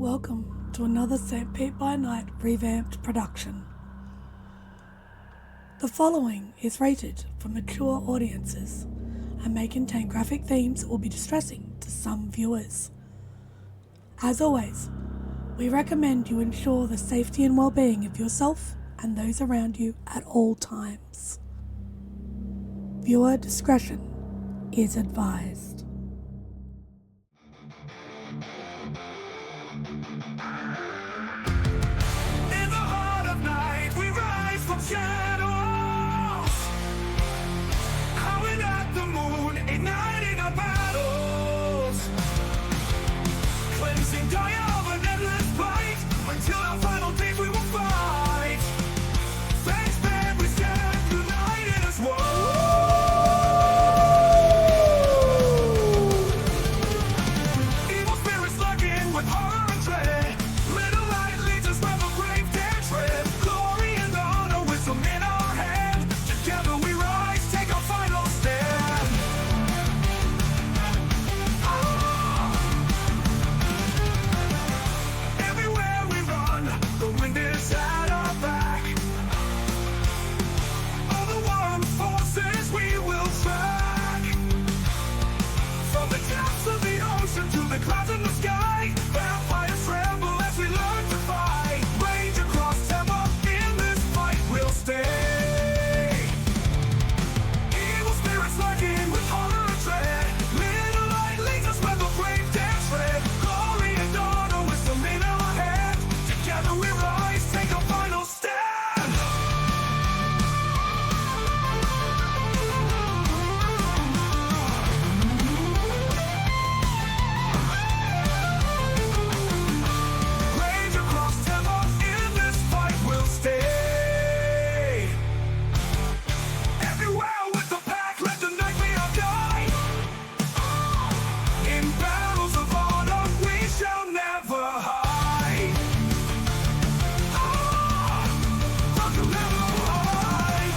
Welcome to another St. by Night revamped production. The following is rated for mature audiences and may contain graphic themes that will be distressing to some viewers. As always, we recommend you ensure the safety and well-being of yourself and those around you at all times. Viewer discretion is advised. In the heart of night, we rise from shadows, howling at the moon, igniting our battles, cleansing dire of an endless fight, until our final days we will fight. Thanks, man, we stand united as one. Evil spirits lurking with horror and dread. Little light leads us where the grave dare tread. Glory and honor, wisdom in our hand. Together we rise, take our final stand. Everywhere we run, the wind is at our back. All the warring forces we will track. From the depths of the ocean to the clouds in the sky, vampires tremble as we learn to fight. Rage across Tampa, in this fight we'll stay. Evil spirits lurking with horror and dread. Little light leads us where the brave dare tread. Glory and honor, wisdom in our hand. Together we rise, take our final stand. Rage across Tampa, in this fight we'll stay. Everywhere with the pack, let the night be our guide. In battles of honor, we shall never hide. Rock will never hide.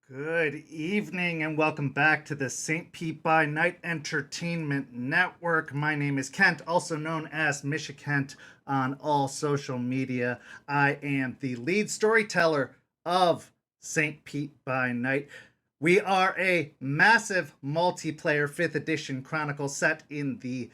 Good evening and welcome back to the St. Pete by Night Entertainment Network. My name is Kent, also known as Misha Kent on all social media. I am the lead storyteller of St. Pete by Night. We are a massive multiplayer 5th edition chronicle set in the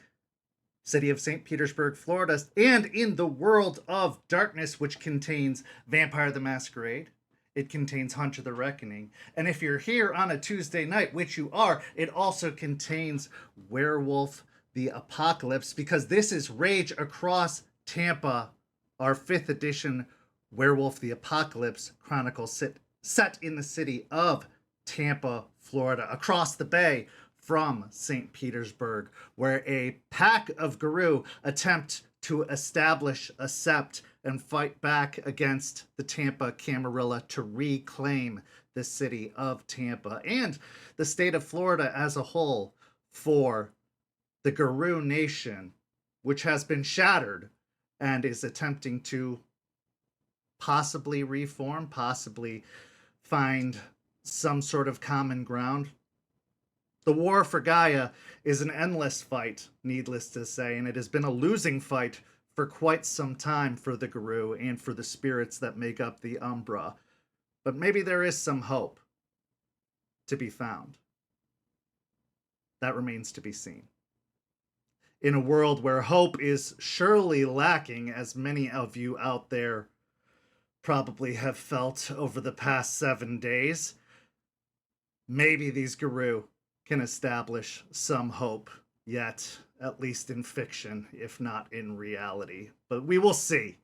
city of St. Petersburg, Florida, and in the world of darkness, which contains Vampire the Masquerade. It contains Hunter the Reckoning. And if you're here on a Tuesday night, which you are, it also contains Werewolf the Apocalypse, because this is Rage Across Tampa, our 5th edition Werewolf the Apocalypse chronicle set in the city of Tampa, Florida, across the bay from St. Petersburg, where a pack of Guru attempt to establish a Sept and fight back against the Tampa Camarilla to reclaim the city of Tampa and the state of Florida as a whole for the Guru Nation, which has been shattered and is attempting to possibly reform, possibly find some sort of common ground. The war for Gaia is an endless fight, needless to say, and it has been a losing fight for quite some time for the Guru and for the spirits that make up the Umbra. But maybe there is some hope to be found. That remains to be seen. In a world where hope is surely lacking, as many of you out there probably have felt over the past 7 days, maybe these Guru can establish some hope yet, at least in fiction, if not in reality. But we will see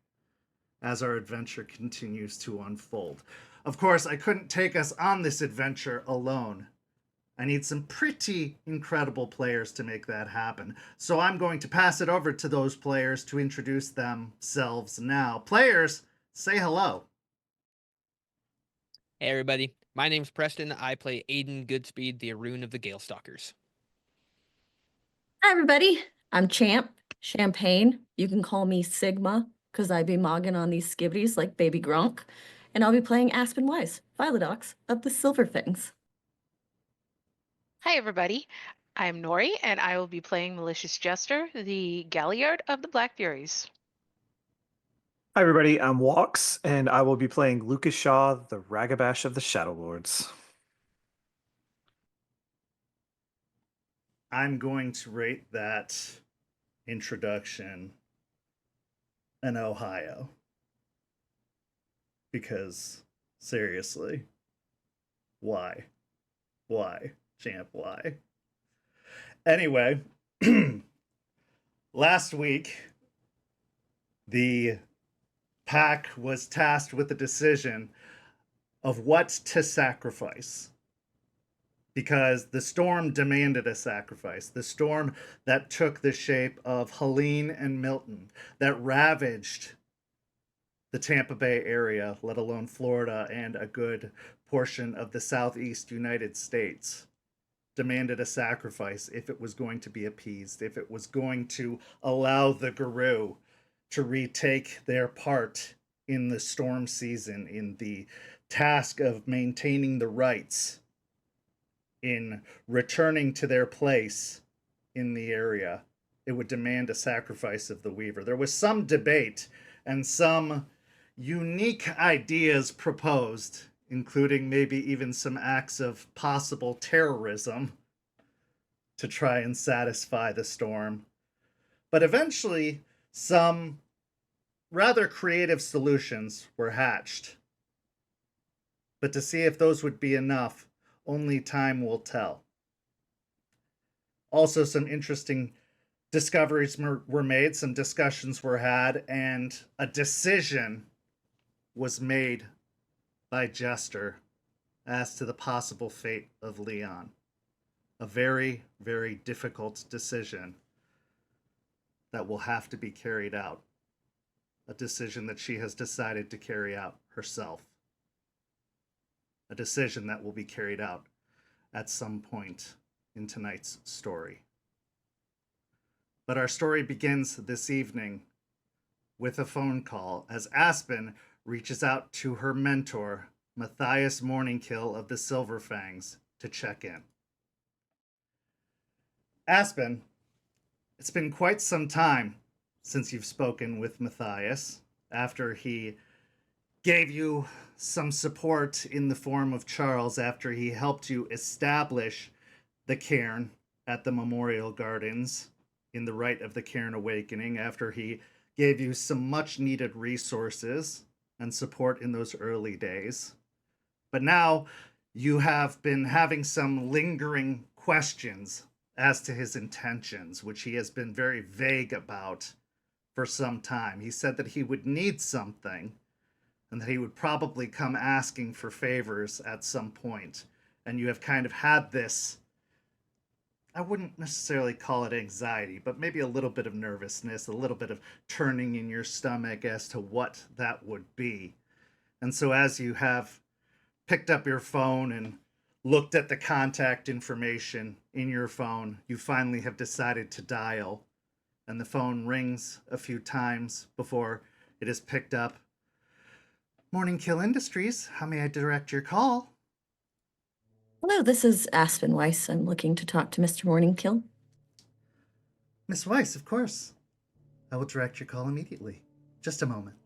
as our adventure continues to unfold. Of course, I couldn't take us on this adventure alone. I need some pretty incredible players to make that happen. So I'm going to pass it over to those players to introduce themselves now. Players, say hello. Hey everybody, my name's Preston. I play Aiden Goodspeed, the Arun of the Galestalkers. Hi, everybody. I'm Champ, Champagne. You can call me Sigma, because I be mogging on these skibbities like Baby Gronk. And I'll be playing Aspen Wise, Philodox of the Silver Fangs. Hi, everybody. I'm Nori, and I will be playing Malicious Jester, the Galliard of the Black Furies. Hi, everybody. I'm Walks, and I will be playing Lucas Shaw, the Ragabash of the Shadow Lords. I'm going to rate that introduction an Ohio. Because, seriously, why? Why? Champ, why? Anyway, last week, the pack was tasked with the decision of what to sacrifice. Because the storm demanded a sacrifice. The storm that took the shape of Helene and Milton, that ravaged the Tampa Bay area, let alone Florida and a good portion of the Southeast United States, demanded a sacrifice if it was going to be appeased, if it was going to allow the Guru to retake their part in the storm season, in the task of maintaining the rights, in returning to their place in the area. It would demand a sacrifice of the Weaver. There was some debate and some unique ideas proposed, including maybe even some acts of possible terrorism to try and satisfy the storm. But eventually, some rather creative solutions were hatched. But to see if those would be enough, only time will tell. Also, some interesting discoveries were made, some discussions were had, and a decision was made by Jester as to the possible fate of Leon. A very, very difficult decision that will have to be carried out. A decision that she has decided to carry out herself. A decision that will be carried out at some point in tonight's story. But our story begins this evening with a phone call as Aspen reaches out to her mentor, Matthias Morningkill of the Silver Fangs, to check in. Aspen, it's been quite some time since you've spoken with Matthias after he gave you some support in the form of Charles after he helped you establish the cairn at the Memorial Gardens in the Rite of the Cairn Awakening, after he gave you some much needed resources and support in those early days. But now you have been having some lingering questions as to his intentions, which he has been very vague about for some time. He said that he would need something and that he would probably come asking for favors at some point. And you have kind of had this, I wouldn't necessarily call it anxiety, but maybe a little bit of nervousness, a little bit of turning in your stomach as to what that would be. And so as you have picked up your phone and looked at the contact information in your phone, you finally have decided to dial. And the phone rings a few times before it is picked up. Morningkill Industries, how may I direct your call? Hello, this is Aspen Weiss. I'm looking to talk to Mr. Morningkill. Miss Weiss, of course. I will direct your call immediately. Just a moment.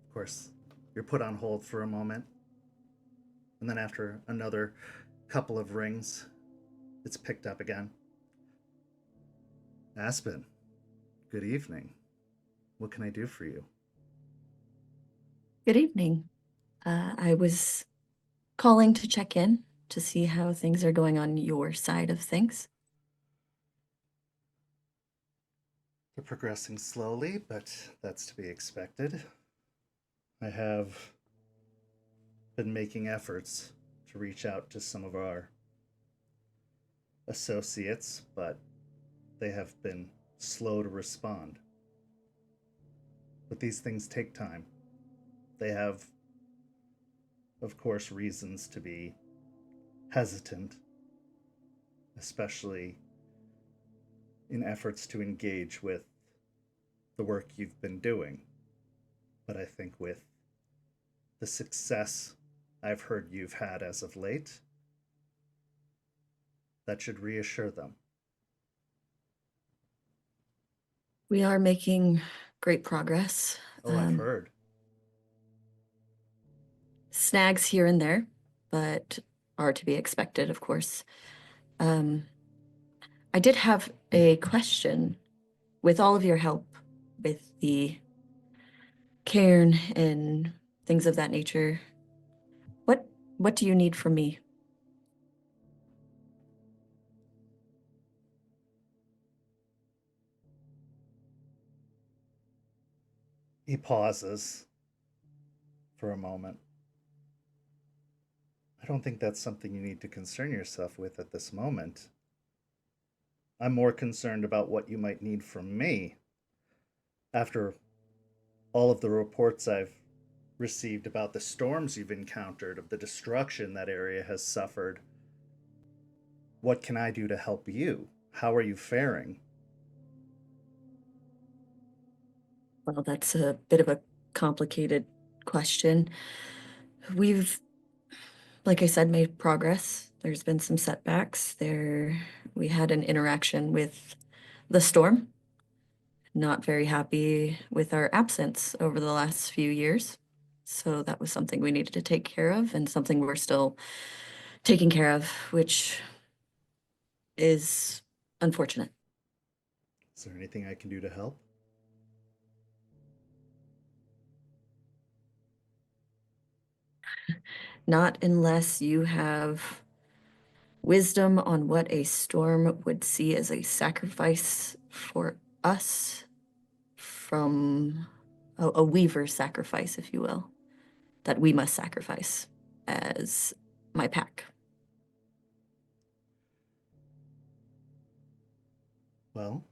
Of course, you're put on hold for a moment. And then after another couple of rings, it's picked up again. Aspen, good evening. What can I do for you? Good evening. I was calling to check in to see how things are going on your side of things. They're progressing slowly, but that's to be expected. I have been making efforts to reach out to some of our associates, but they have been slow to respond. But these things take time. They have, of course, reasons to be hesitant, especially in efforts to engage with the work you've been doing. But I think with the success I've heard you've had as of late, That should reassure them. We are making great progress. Oh, I've heard. Snags here and there, but are to be expected, of course. I did have a question. With all of your help with the cairn and things of that nature, what do you need from me? He pauses for a moment. I don't think that's something you need to concern yourself with at this moment. I'm more concerned about what you might need from me. After all of the reports I've received about the storms you've encountered, of the destruction that area has suffered, what can I do to help you? How are you faring? Well, that's a bit of a complicated question. We've, like I said, made progress. There's been some setbacks. We had an interaction with the storm. Not very happy with our absence over the last few years. So that was something we needed to take care of, and something we're still taking care of, which is unfortunate. Is there anything I can do to help? Not unless you have wisdom on what a storm would see as a sacrifice for us, from a weaver sacrifice, if you will, that we must sacrifice as my pack. Well,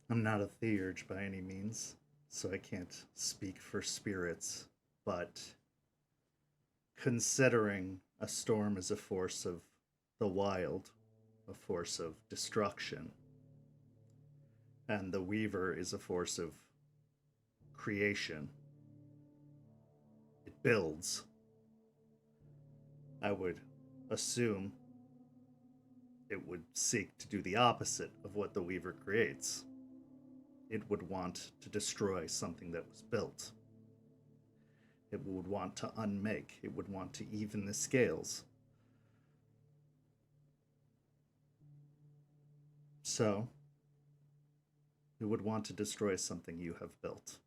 I'm not a theurge by any means, so I can't speak for spirits, but considering a storm is a force of the wild, a force of destruction, and the weaver is a force of creation, it builds. I would assume it would seek to do the opposite of what the weaver creates. It would want to destroy something that was built. It would want to unmake. It would want to even the scales. So, it would want to destroy something you have built.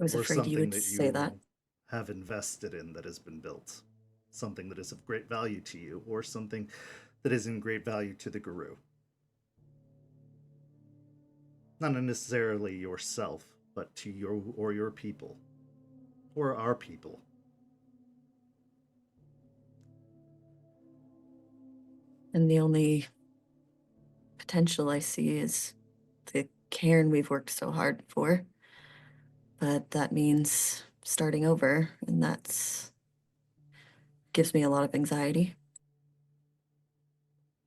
I was Or afraid you something would that say you that. have invested in that has been built. Something that is of great value to you, or something that is in great value to the guru. Not necessarily yourself, but to your people, or our people. And the only potential I see is the cairn we've worked so hard for. But that means starting over, and that's gives me a lot of anxiety.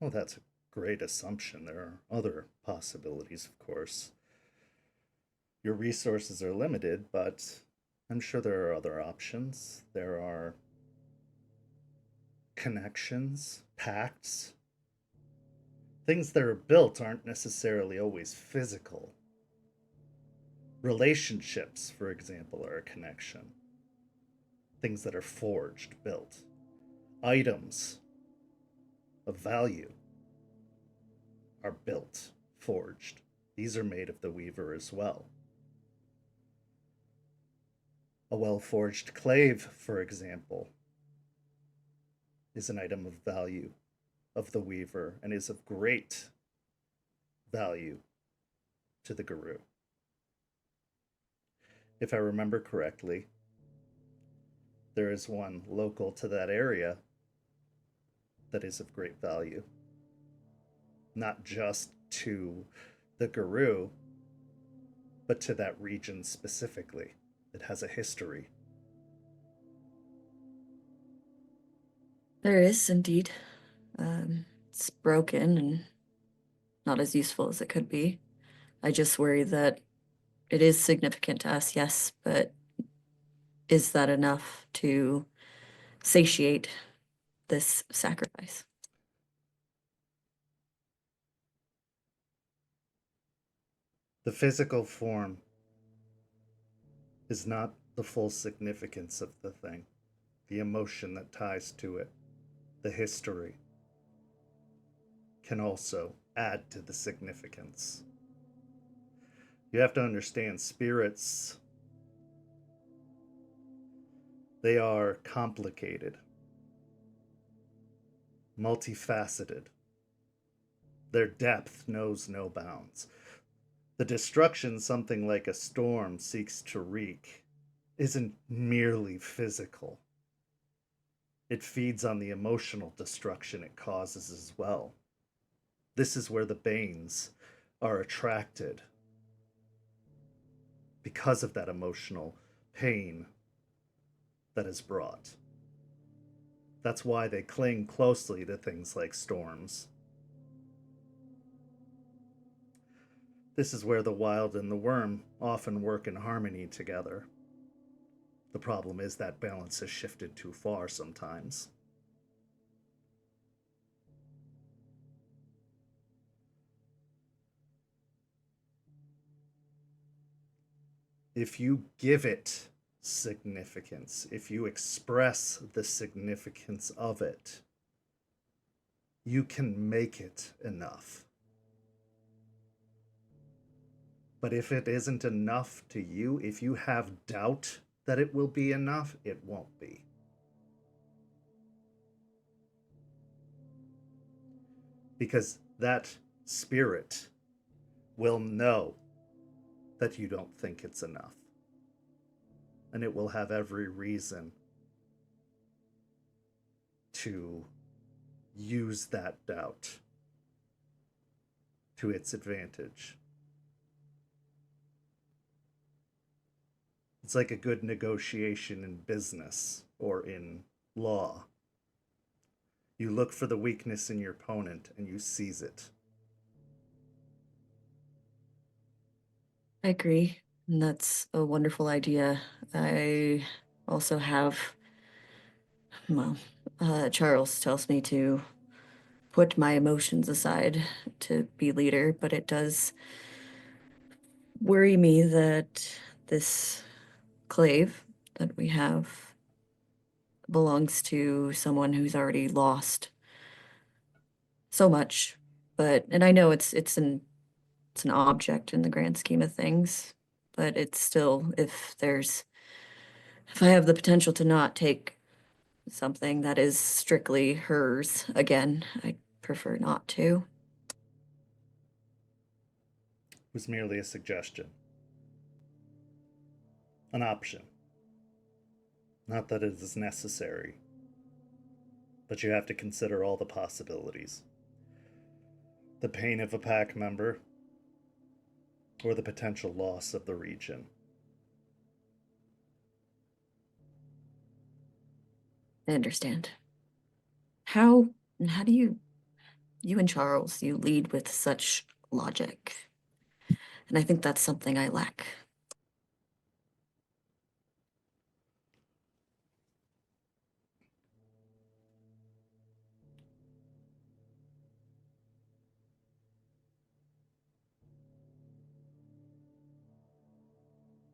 Well, that's a great assumption. There are other possibilities, of course. Your resources are limited, but I'm sure there are other options. There are connections, pacts. Things that are built aren't necessarily always physical. Relationships, for example, are a connection. Things that are forged, built. Items of value are built, forged. These are made of the weaver as well. A well-forged clave, for example, is an item of value of the weaver and is of great value to the guru. If I remember correctly, there is one local to that area that is of great value. Not just to the guru, but to that region specifically. It has a history. There is indeed. It's broken and not as useful as it could be. I just worry that it is significant to us, yes, but is that enough to satiate this sacrifice? The physical form is not the full significance of the thing. The emotion that ties to it, the history, can also add to the significance. You have to understand, spirits, they are complicated, multifaceted. Their depth knows no bounds. The destruction something like a storm seeks to wreak isn't merely physical. It feeds on the emotional destruction it causes as well. This is where the Banes are attracted, because of that emotional pain that is brought. That's why they cling closely to things like storms. This is where the wild and the worm often work in harmony together. The problem is that balance has shifted too far sometimes. If you give it significance, if you express the significance of it, you can make it enough. But if it isn't enough to you, if you have doubt that it will be enough, it won't be. Because that spirit will know that you don't think it's enough. And it will have every reason to use that doubt to its advantage. It's like a good negotiation in business or in law. You look for the weakness in your opponent and you seize it. I agree. And that's a wonderful idea. I also have, well, Charles tells me to put my emotions aside to be leader, but it does worry me that this clave that we have belongs to someone who's already lost so much. But, and I know it's an object in the grand scheme of things, but it's still, if I have the potential to not take something that is strictly hers again, I prefer not to. It was merely a suggestion, an option. Not that it is necessary, but you have to consider all the possibilities. The pain of a pack member, or the potential loss of the region. I understand. How do you and Charles, you lead with such logic. And I think that's something I lack.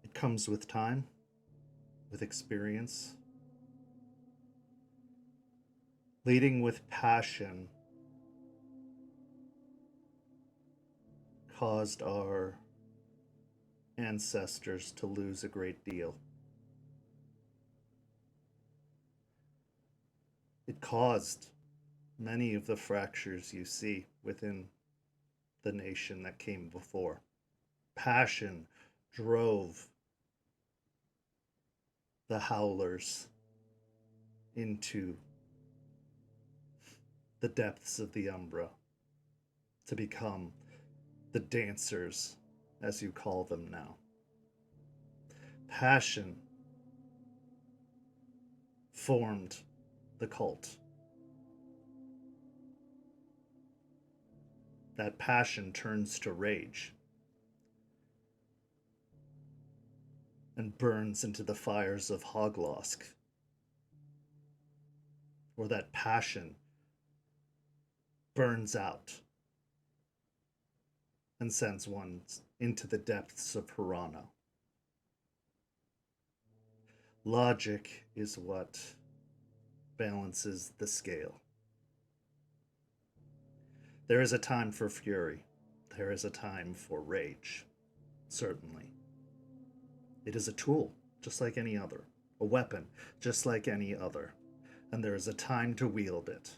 It comes with time, with experience. Leading with passion caused our ancestors to lose a great deal. It caused many of the fractures you see within the nation that came before. Passion drove the howlers into the depths of the Umbra to become the dancers, as you call them now. Passion formed the cult. That passion turns to rage. and burns into the fires of Hoglosk, or that passion burns out and sends one into the depths of Piranha. Logic is what balances the scale. There is a time for fury. There is a time for rage, certainly. It is a tool, just like any other, a weapon, just like any other, and there is a time to wield it.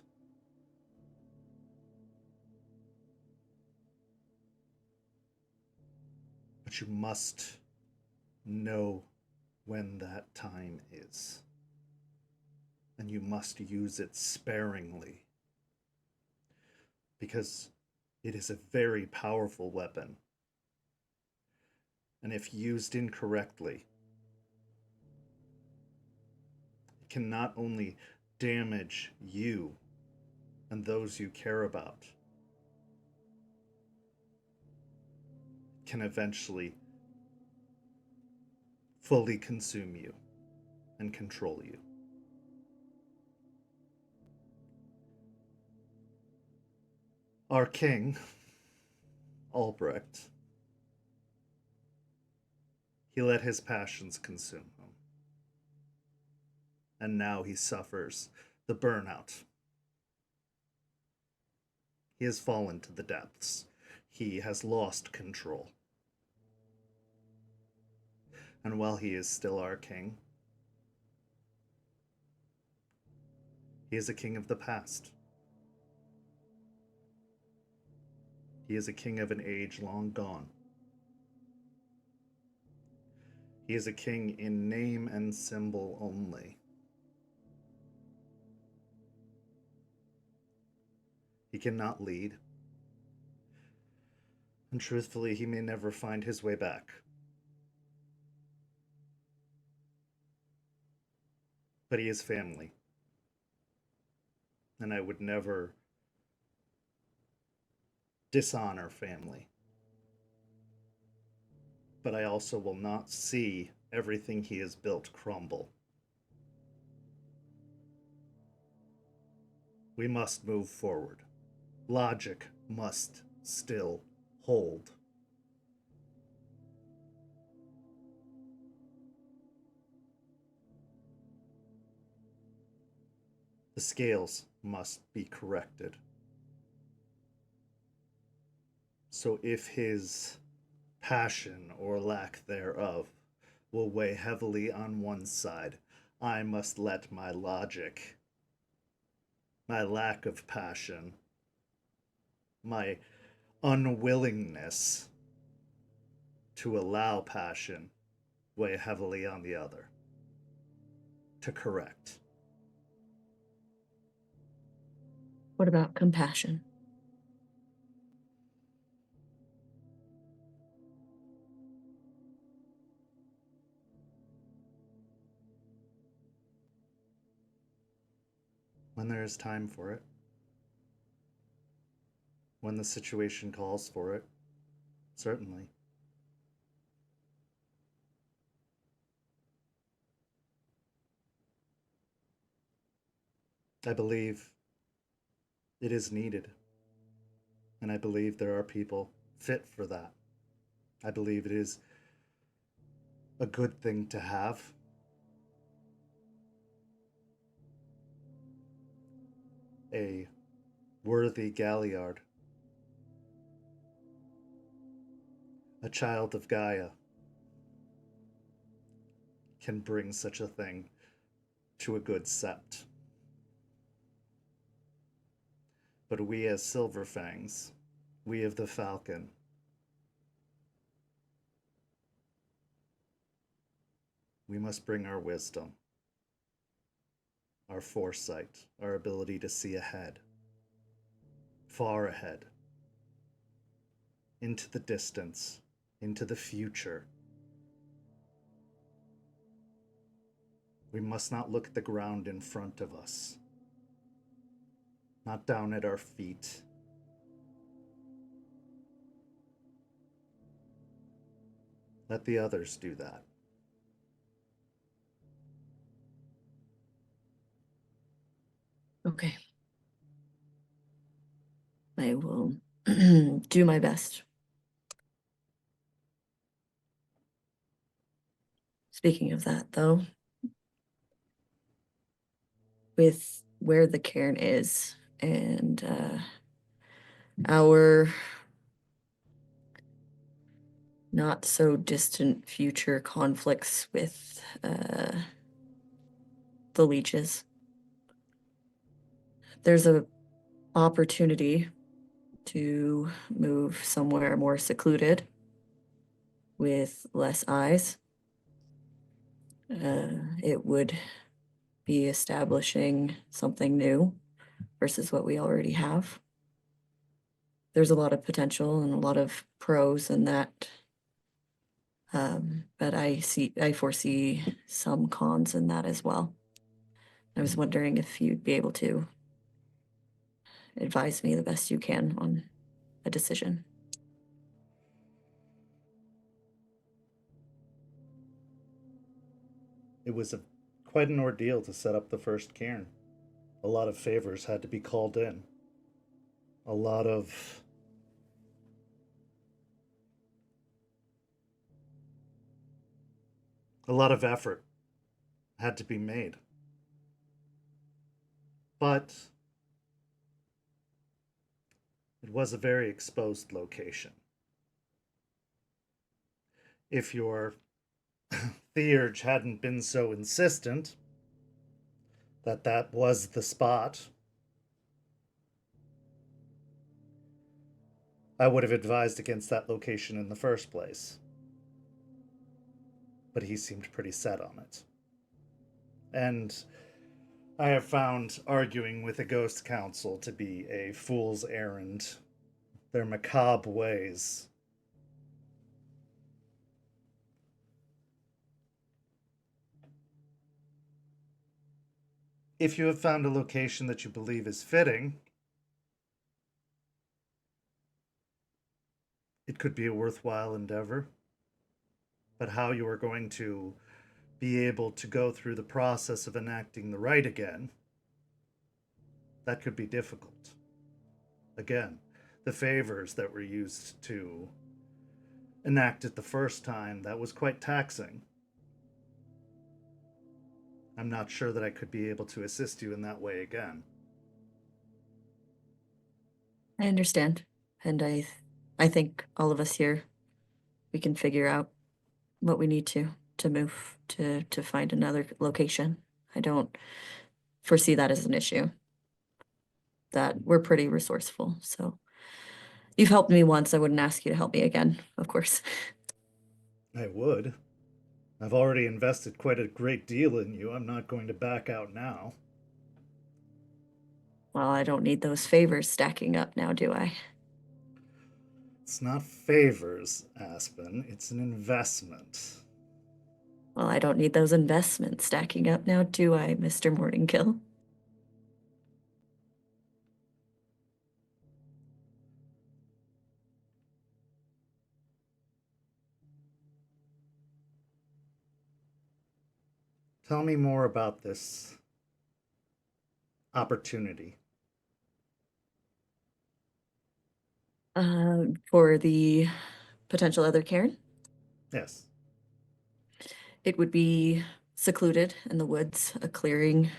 But you must know when that time is, and you must use it sparingly, because it is a very powerful weapon, and if used incorrectly, it can not only damage you and those you care about, it can eventually fully consume you and control you. Our king, Albrecht, he let his passions consume him. And now he suffers the burnout. He has fallen to the depths. He has lost control. And while he is still our king, he is a king of the past. He is a king of an age long gone. He is a king in name and symbol only. He cannot lead. And truthfully, he may never find his way back. But he is family. And I would never dishonor family. But I also will not see everything he has built crumble. We must move forward. Logic must still hold. The scales must be corrected. So if his passion or lack thereof will weigh heavily on one side, I must let my logic, my lack of passion, my unwillingness to allow passion weigh heavily on the other, to correct. What about compassion? When there is time for it, when the situation calls for it, certainly. I believe it is needed, and I believe there are people fit for that. I believe it is a good thing to have. A worthy Galliard, a child of Gaia, can bring such a thing to a good Sept. But we as Silverfangs, we of the Falcon, we must bring our wisdom, our foresight, our ability to see ahead, far ahead, into the distance, into the future. We must not look at the ground in front of us, not down at our feet. Let the others do that. Okay. I will do my best. Speaking of that, though, with where the cairn is and our not so distant future conflicts with the leeches, there's a opportunity to move somewhere more secluded with less eyes. It would be establishing something new versus what we already have. There's a lot of potential and a lot of pros in that. But I foresee some cons in that as well. I was wondering if you'd be able to advise me the best you can on a decision. It was quite an ordeal to set up the first cairn. A lot of favors had to be called in. A lot of effort had to be made. But it was a very exposed location. If your theurge hadn't been so insistent that that was the spot, I would have advised against that location in the first place. But he seemed pretty set on it. And I have found arguing with a ghost council to be a fool's errand. Their macabre ways. If you have found a location that you believe is fitting, it could be a worthwhile endeavor. But how you are going to be able to go through the process of enacting the rite again, that could be difficult. Again, the favors that were used to enact it the first time, that was quite taxing. I'm not sure that I could be able to assist you in that way again. I understand. And I think all of us here, we can figure out what we need to move to find another location. I don't foresee that as an issue. That we're pretty resourceful. So you've helped me once. I wouldn't ask you to help me again, of course. I would. I've already invested quite a great deal in you. I'm not going to back out now. Well, I don't need those favors stacking up now, do I? It's not favors, Aspen. It's an investment. Well, I don't need those investments stacking up now, do I, Mr. Morningkill? Tell me more about this opportunity. For the potential other cairn? Yes. It would be secluded in the woods, a clearing,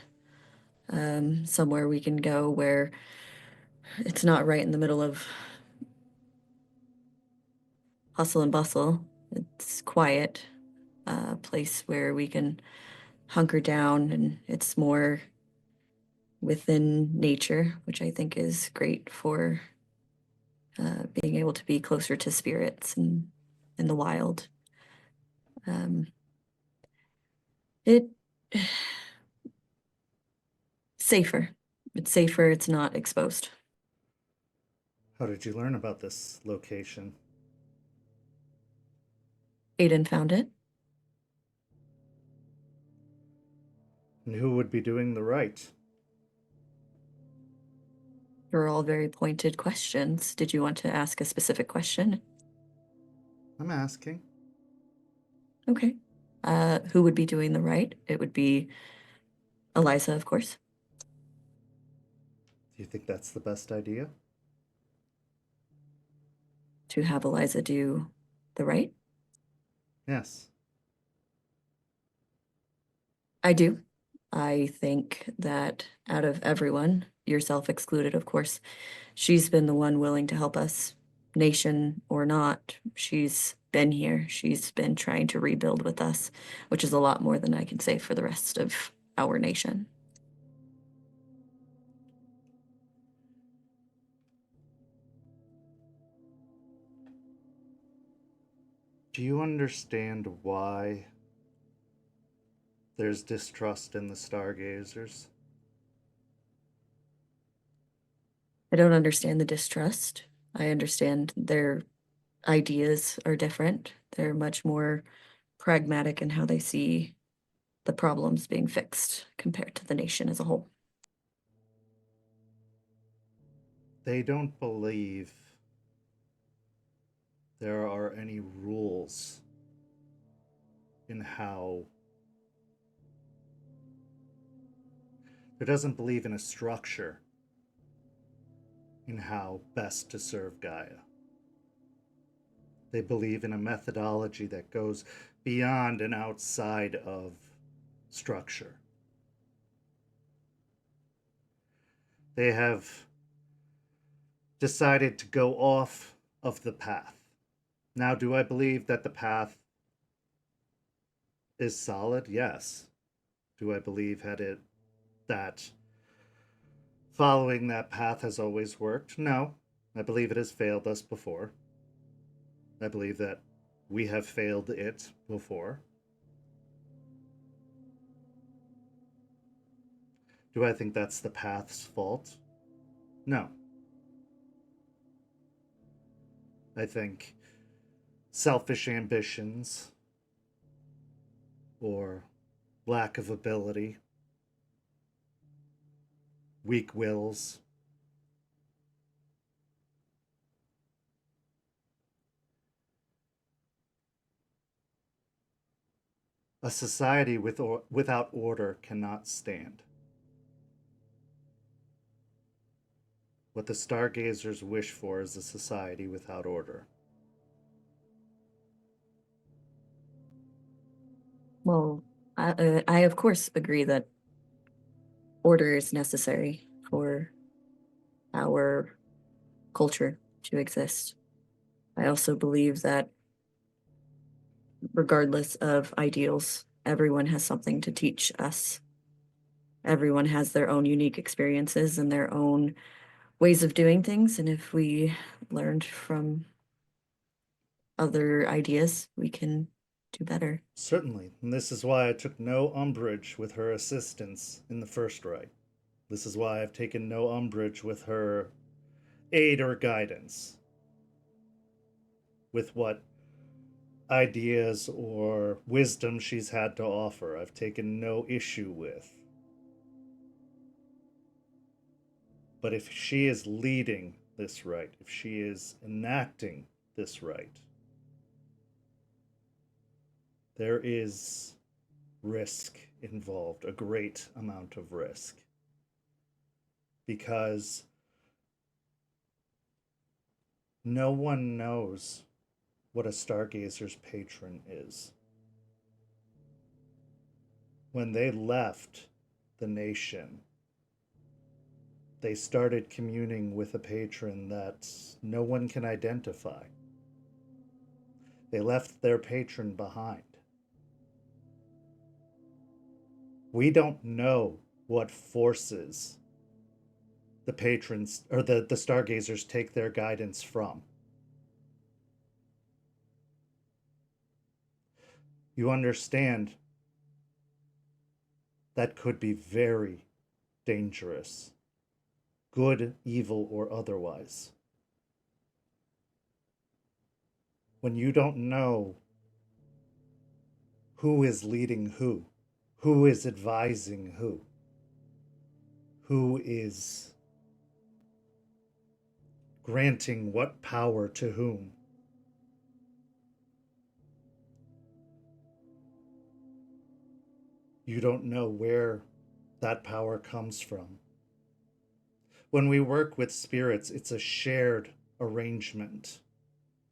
somewhere we can go where it's not right in the middle of hustle and bustle. It's quiet, a place where we can hunker down, and it's more within nature, which I think is great for being able to be closer to spirits and in the wild. It safer. It's safer. It's not exposed. How did you learn about this location? Aiden found it. And who would be doing the rite? They're all very pointed questions. Did you want to ask a specific question? I'm asking. Okay. Who would be doing the rite? It would be Eliza, of course. Do you think that's the best idea? To have Eliza do the right? Yes. I do. I think that out of everyone, yourself excluded, of course, she's been the one willing to help us, nation or not. She's been here. She's been trying to rebuild with us, which is a lot more than I can say for the rest of our nation. Do you understand why there's distrust in the stargazers? I don't understand the distrust. I understand their ideas are different. They're much more pragmatic in how they see the problems being fixed compared to the nation as a whole. They don't believe there are any rules in how. It doesn't believe in a structure in how best to serve Gaia. They believe in a methodology that goes beyond and outside of structure. They have decided to go off of the path. Now, do I believe that the path is solid? Yes. Do I believe that following that path has always worked? No. I believe it has failed us before. I believe that we have failed it before. Do I think that's the path's fault? No. I think selfish ambitions or lack of ability, weak wills, a society without order cannot stand. What the stargazers wish for is a society without order. Well, I of course agree that order is necessary for our culture to exist. I also believe that regardless of ideals, everyone has something to teach us. Everyone has their own unique experiences and their own ways of doing things. And if we learned from other ideas, we can do better. Certainly, and this is why I took no umbrage with her assistance in the first rite. This is why I've taken no umbrage with her aid or guidance, with what ideas or wisdom she's had to offer. I've taken no issue with. But if she is leading this rite, if she is enacting this rite, there is risk involved, a great amount of risk. Because no one knows what a stargazer's patron is. When they left the nation, they started communing with a patron that no one can identify. They left their patron behind. We don't know what forces the patrons or the stargazers take their guidance from. You understand that could be very dangerous, good, evil, or otherwise. When you don't know who is leading who is advising who is granting what power to whom. You don't know where that power comes from. When we work with spirits, it's a shared arrangement.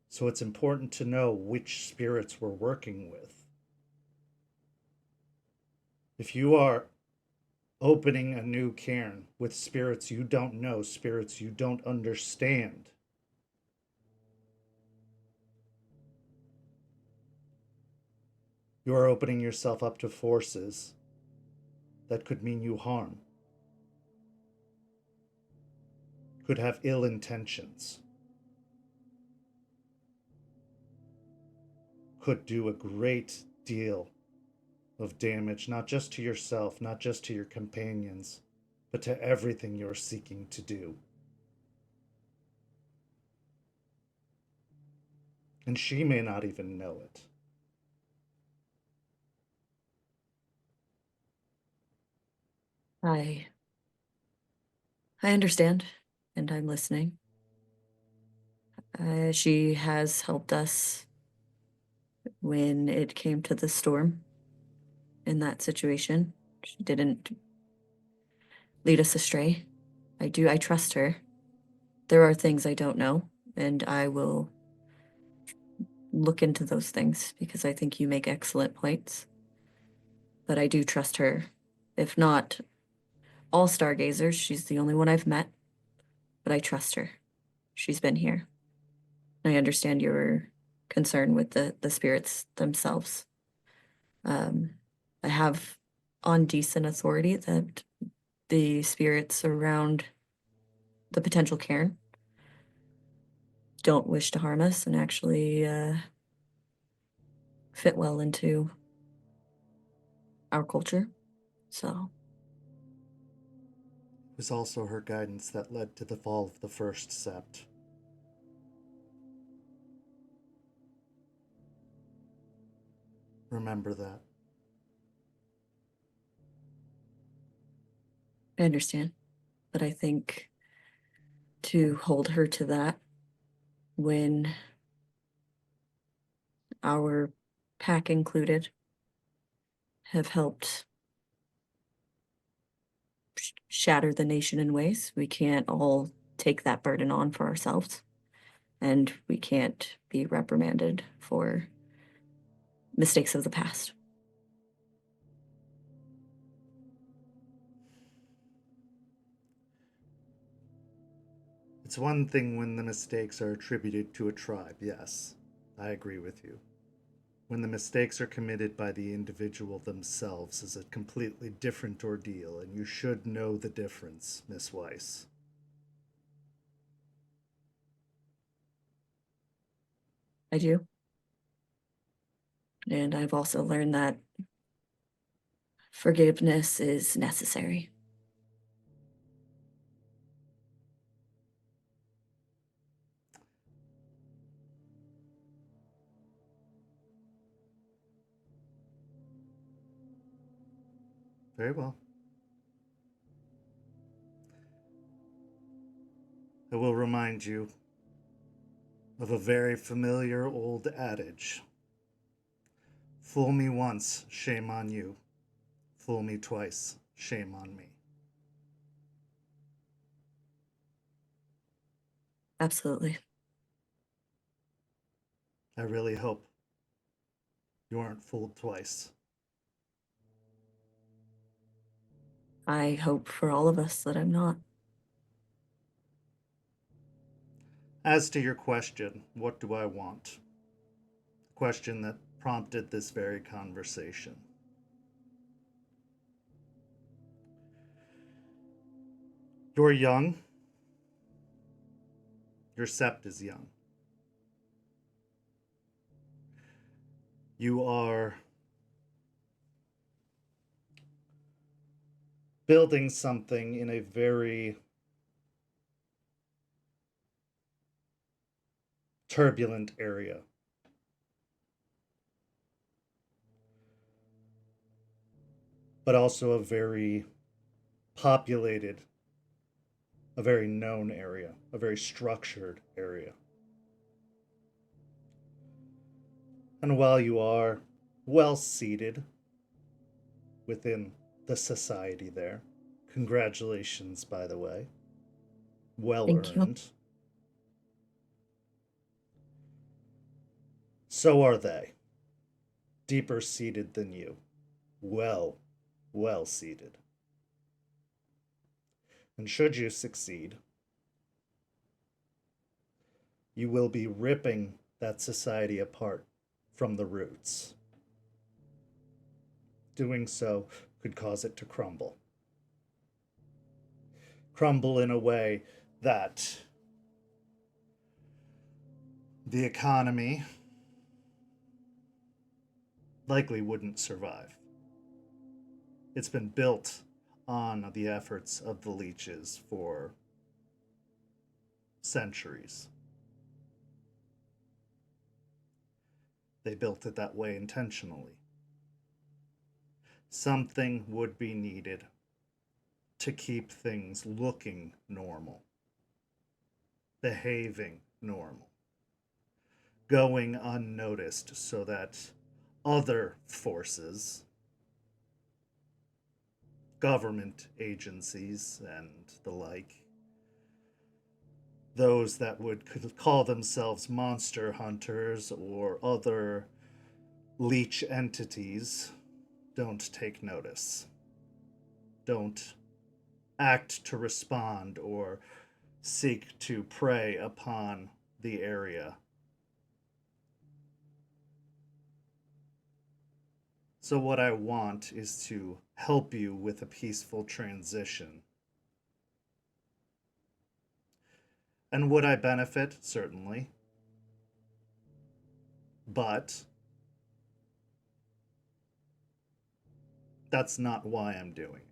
So it's important to know which spirits we're working with. If you are opening a new cairn with spirits you don't know, spirits you don't understand, you are opening yourself up to forces that could mean you harm, could have ill intentions, could do a great deal of damage, not just to yourself, not just to your companions, but to everything you're seeking to do. And she may not even know it. I understand, and I'm listening. She has helped us when it came to the storm in that situation. She didn't lead us astray. I trust her. There are things I don't know, and I will look into those things because I think you make excellent points. But I do trust her. If not all stargazers, she's the only one I've met, but I trust her. She's been here. I understand your concern with the spirits themselves. I have on decent authority that the spirits around the potential cairn don't wish to harm us and actually fit well into our culture. So It was also her guidance that led to the fall of the first Sept. Remember that. I understand, but I think to hold her to that when our pack included have helped shatter the nation in ways we can't all take that burden on for ourselves, and we can't be reprimanded for mistakes of the past. It's one thing when the mistakes are attributed to a tribe, yes, I agree with you. When the mistakes are committed by the individual themselves is a completely different ordeal, and you should know the difference, Miss Weiss. I do. And I've also learned that forgiveness is necessary. Very well. I will remind you of a very familiar old adage. Fool me once, shame on you. Fool me twice, shame on me. Absolutely. I really hope you aren't fooled twice. I hope for all of us that I'm not. As to your question, what do I want? The question that prompted this very conversation. You're young. Your Sept is young. You are building something in a very turbulent area. But also a very populated, a very known area, a very structured area. And while you are well seated within the society there, congratulations, by the way, Well Thank you. earned. So are they. Deeper seated than you. Well seated. And should you succeed, you will be ripping that society apart from the roots. Doing so could cause it to crumble. Crumble in a way that the economy likely wouldn't survive. It's been built on the efforts of the leeches for centuries. They built it that way intentionally. Something would be needed to keep things looking normal, behaving normal, going unnoticed so that other forces, government agencies and the like, those that would call themselves monster hunters or other leech entities, don't take notice. Don't act to respond or seek to prey upon the area. So what I want is to help you with a peaceful transition. And would I benefit? Certainly. But that's not why I'm doing it.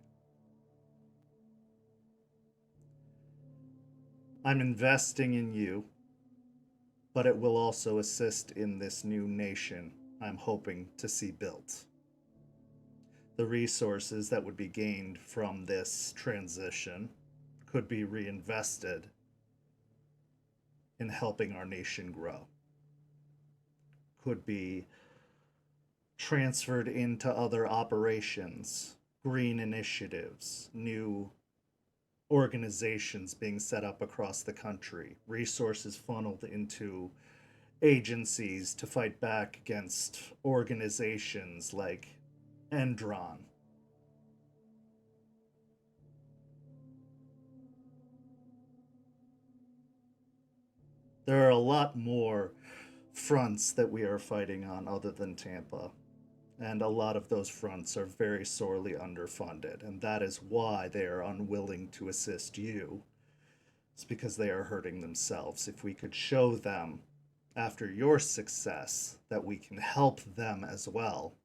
I'm investing in you, but it will also assist in this new nation I'm hoping to see built. The resources that would be gained from this transition could be reinvested in helping our nation grow. Could be transferred into other operations, green initiatives, new organizations being set up across the country, resources funneled into agencies to fight back against organizations like Endron. There are a lot more fronts that we are fighting on other than Tampa. And a lot of those fronts are very sorely underfunded. And that is why they are unwilling to assist you. It's because they are hurting themselves. If we could show them, after your success, that we can help them as well,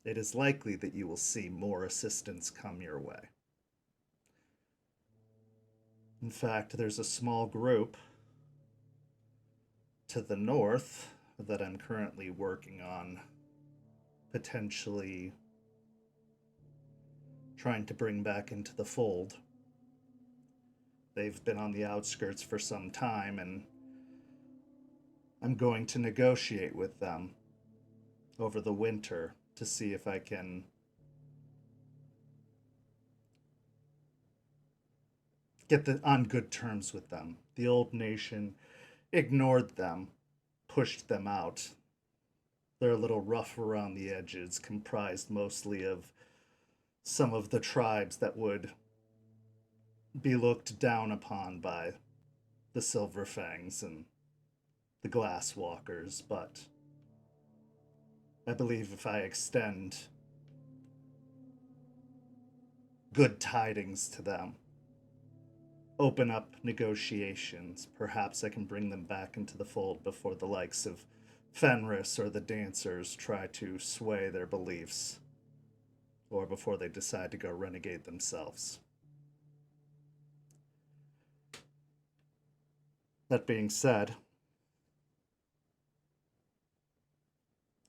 it is likely that you will see more assistance come your way. In fact, there's a small group to the north that I'm currently working on, potentially trying to bring back into the fold. They've been on the outskirts for some time, and I'm going to negotiate with them over the winter to see if I can get on good terms with them. The old nation ignored them, pushed them out. They're a little rough around the edges, comprised mostly of some of the tribes that would be looked down upon by the Silver Fangs and the Glass Walkers, but I believe if I extend good tidings to them, open up negotiations, perhaps I can bring them back into the fold before the likes of Fenris or the Dancers try to sway their beliefs, or before they decide to go renegade themselves. That being said,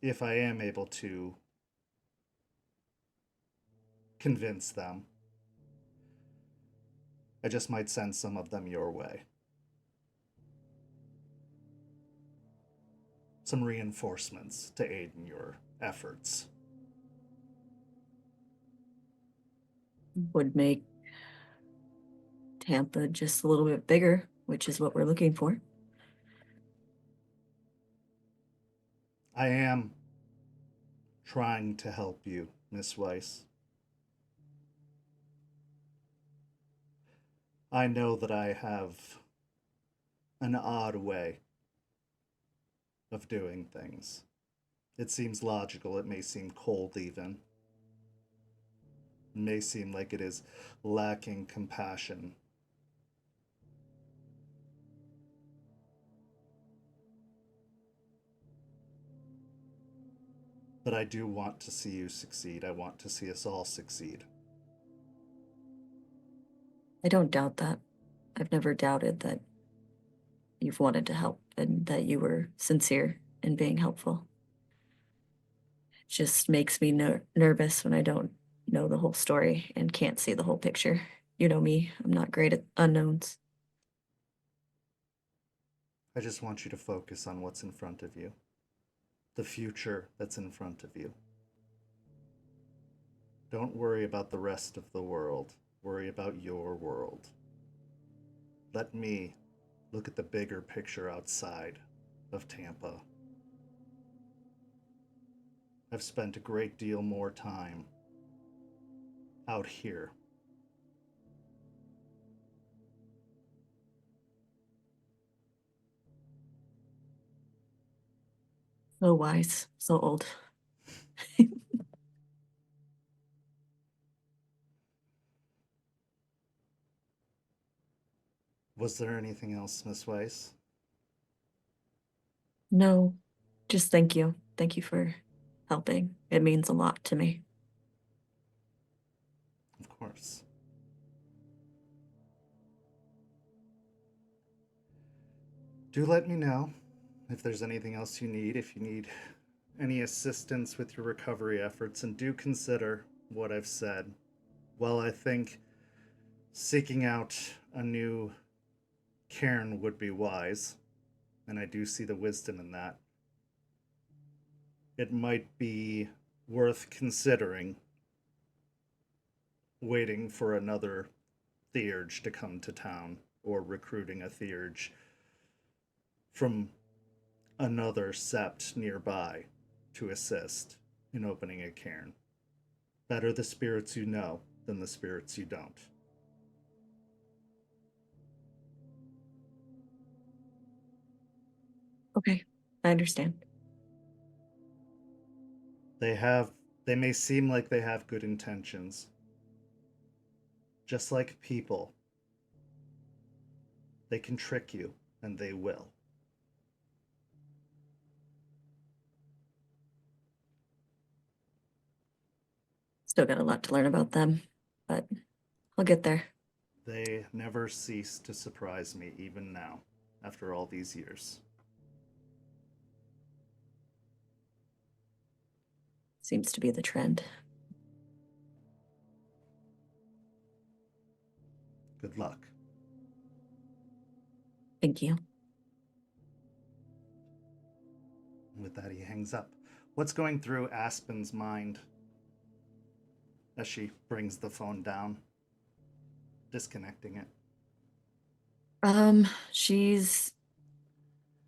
if I am able to convince them, I just might send some of them your way. Some reinforcements to aid in your efforts. Would make Tampa just a little bit bigger, which is what we're looking for. I am trying to help you, Miss Weiss. I know that I have an odd way of doing things. It seems logical, it may seem cold even. It may seem like it is lacking compassion. But I do want to see you succeed. I want to see us all succeed. I don't doubt that. I've never doubted that you've wanted to help and that you were sincere in being helpful. It just makes me nervous when I don't know the whole story and can't see the whole picture. You know me, I'm not great at unknowns. I just want you to focus on what's in front of you, the future that's in front of you. Don't worry about the rest of the world. Worry about your world. Let me look at the bigger picture outside of Tampa. I've spent a great deal more time out here. So wise, so old. Was there anything else, Miss Weiss? No, just thank you. Thank you for helping. It means a lot to me. Of course. Do let me know if there's anything else you need, if you need any assistance with your recovery efforts, and do consider what I've said. While I think seeking out a new cairn would be wise, and I do see the wisdom in that, it might be worth considering waiting for another theurge to come to town, or recruiting a theurge from another sept nearby to assist in opening a cairn. Better the spirits you know than the spirits you don't. Okay, I understand. They may seem like they have good intentions. Just like people, they can trick you, and they will. Still got a lot to learn about them, but I'll get there. They never cease to surprise me, even now, after all these years. Seems to be the trend. Good luck. Thank you. With that, he hangs up. What's going through Aspen's mind as she brings the phone down, disconnecting it?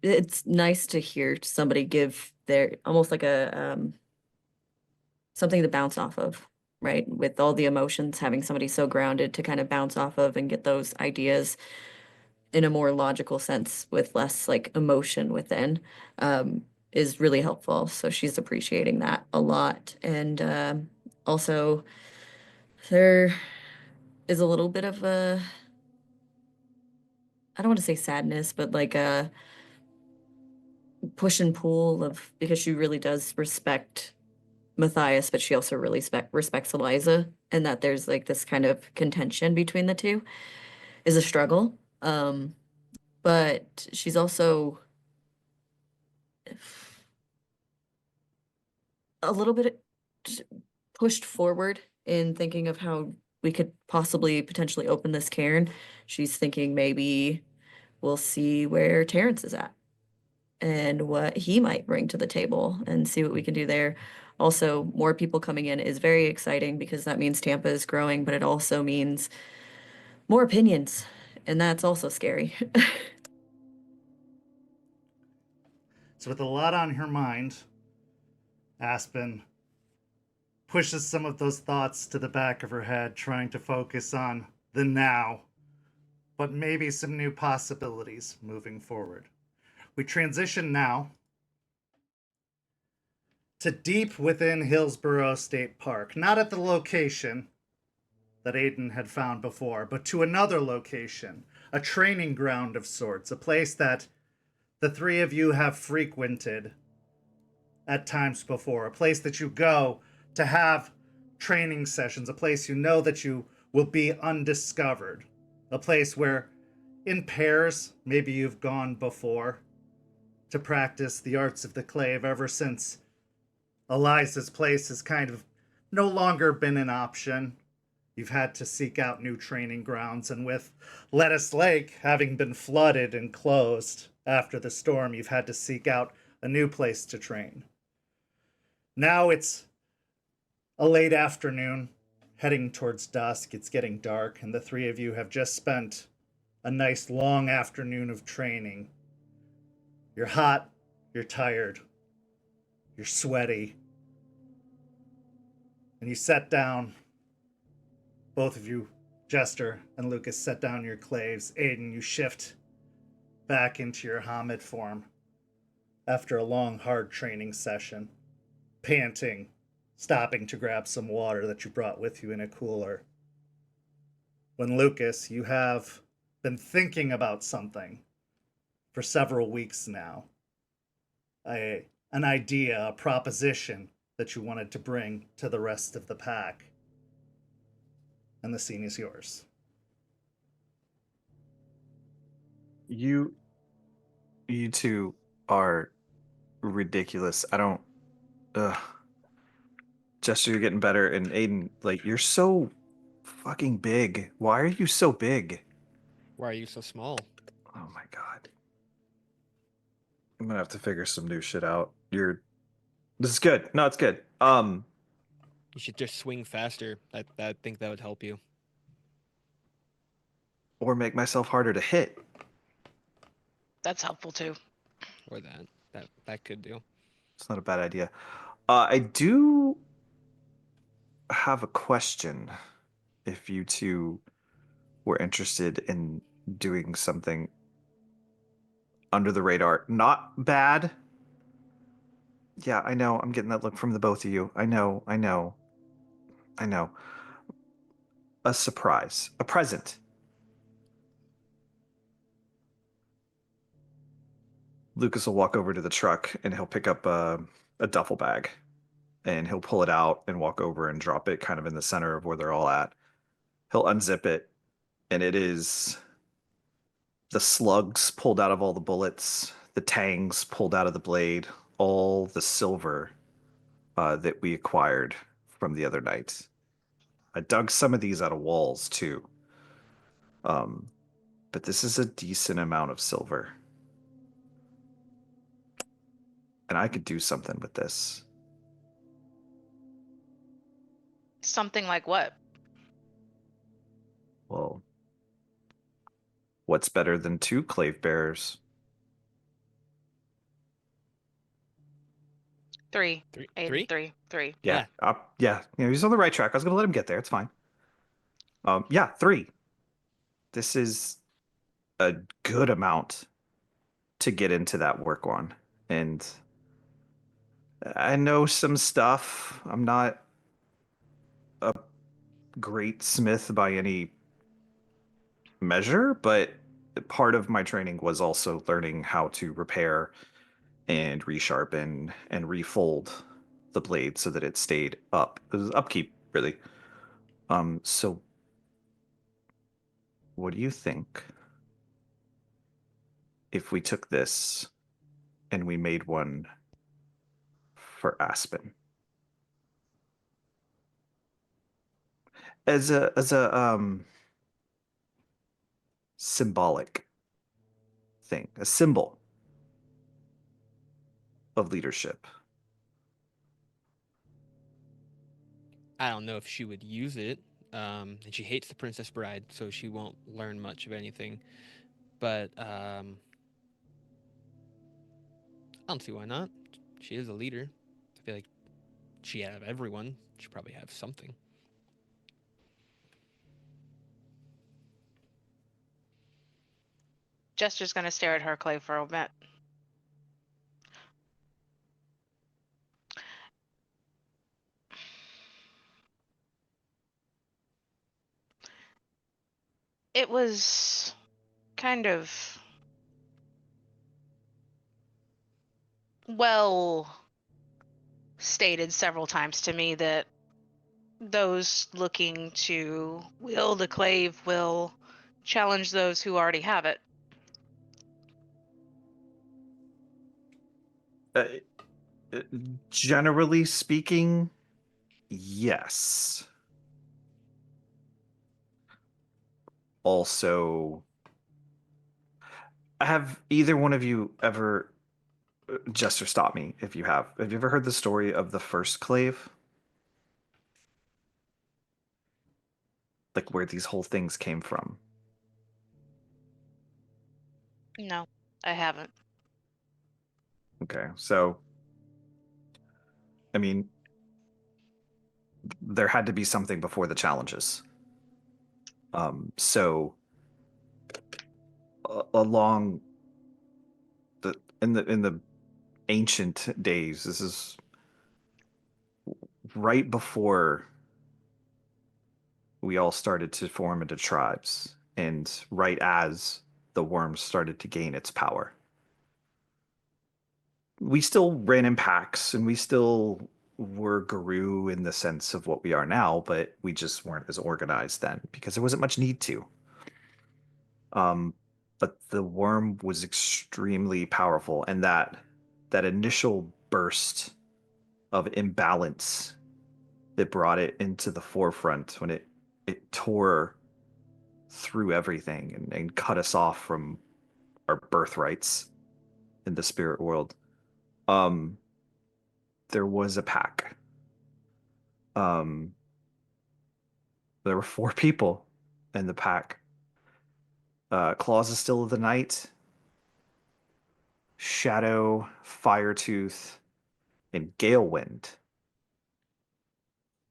It's nice to hear somebody give their almost like a something to bounce off of, right? With all the emotions, having somebody so grounded to kind of bounce off of and get those ideas in a more logical sense with less like emotion within, is really helpful. So she's appreciating that a lot. And also there is a little bit of a, I don't want to say sadness, but like a push and pull of, because she really does respect Matthias, but she also really respects Eliza, and that there's like this kind of contention between the two is a struggle. But she's also a little bit pushed forward in thinking of how we could possibly potentially open this cairn. She's thinking maybe we'll see where Terrence is at and what he might bring to the table and see what we can do there. Also, more people coming in is very exciting because that means Tampa is growing, but it also means more opinions, and that's also scary. So with a lot on her mind, Aspen pushes some of those thoughts to the back of her head, trying to focus on the now, but maybe some new possibilities moving forward. We transition now to deep within Hillsborough State Park, not at the location that Aiden had found before, but to another location, a training ground of sorts, a place that the three of you have frequented at times before, a place that you go to have training sessions, a place you know that you will be undiscovered, a place where in pairs maybe you've gone before to practice the arts of the clave ever since Eliza's place has kind of no longer been an option. You've had to seek out new training grounds, and with Lettuce Lake having been flooded and closed after the storm, you've had to seek out a new place to train. Now it's a late afternoon, heading towards dusk. It's getting dark, and the three of you have just spent a nice long afternoon of training. You're hot, you're tired, you're sweaty, and you sat down. Both of you, Jester and Lucas, set down your claves. Aiden, you shift back into your Hamid form after a long, hard training session, panting, stopping to grab some water that you brought with you in a cooler. When Lucas, you have been thinking about something for several weeks now. An idea, a proposition that you wanted to bring to the rest of the pack. And the scene is yours. You two are ridiculous. I don't. Jester, you're getting better, and Aiden, like, you're so fucking big. Why are you so big? Why are you so small? Oh my god. I'm gonna have to figure some new shit out. This is good. No, it's good. You should just swing faster. I think that would help you. Or make myself harder to hit. That's helpful too. Or that could do. It's not a bad idea. I do have a question. If you two were interested in doing something under the radar, not bad. Yeah, I know. I'm getting that look from the both of you. I know. A surprise, a present. Lucas will walk over to the truck and he'll pick up a duffel bag, and he'll pull it out and walk over and drop it kind of in the center of where they're all at. He'll unzip it, and it is the slugs pulled out of all the bullets, the tangs pulled out of the blade, all the silver that we acquired from the other night. I dug some of these out of walls too. But this is a decent amount of silver. And I could do something with this. Something like what? Well, what's better than 2 clave bearers? 3. Three? Aiden, Three? 3. 3. Yeah. Yeah. He's on the right track. I was going to let him get there. It's fine. Yeah, 3. This is a good amount to get into that work on. And I know some stuff. I'm not a great smith by any measure, but part of my training was also learning how to repair and resharpen and refold the blade so that it stayed up. It was upkeep, really. So what do you think if we took this and we made one for Aspen? As a symbolic thing, a symbol of leadership. I don't know if she would use it. and she hates the Princess Bride, so she won't learn much of anything. But I don't see why not. She is a leader. I feel like she out of everyone, she probably have something. Jester's gonna stare at her clay for a bit. It was kind of well stated several times to me that those looking to wield a clave will challenge those who already have it. Generally speaking, yes. Also, have either one of you ever, Jester, stop me if you have you ever heard the story of the first clave? Like where these whole things came from? No, I haven't. Okay, so I mean, there had to be something before the challenges. So along the in the ancient days, this is right before we all started to form into tribes, and right as the worm started to gain its power. We still ran in packs, and we still were Guru in the sense of what we are now, but we just weren't as organized then because there wasn't much need to. But the worm was extremely powerful, and that initial burst of imbalance that brought it into the forefront when it tore through everything and cut us off from our birthrights in the spirit world. There was a pack. Um, there were 4 people in the pack. Claws of Still of the Night, Shadow, Firetooth, and Galewind.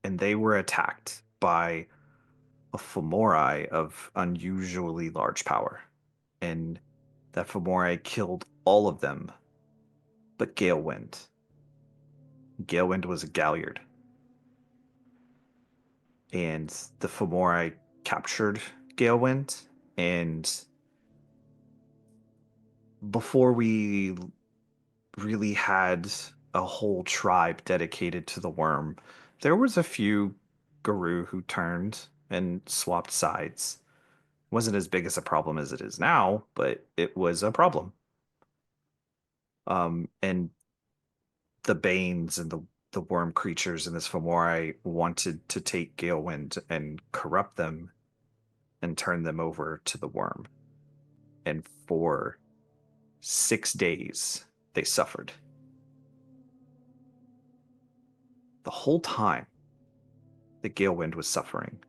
And they were attacked by a Fomori of unusually large power. And that Fomori killed all of them but Galewind. Galewind was a Galliard. And the Fomori captured Galewind, and before we really had a whole tribe dedicated to the worm, there was a few Guru who turned and swapped sides. Wasn't as big as a problem as it is now, but it was a problem. And the Banes and the worm creatures in this Fomori wanted to take Galewind and corrupt them and turn them over to the worm. And for 6 days, they suffered. The whole time that Galewind was suffering,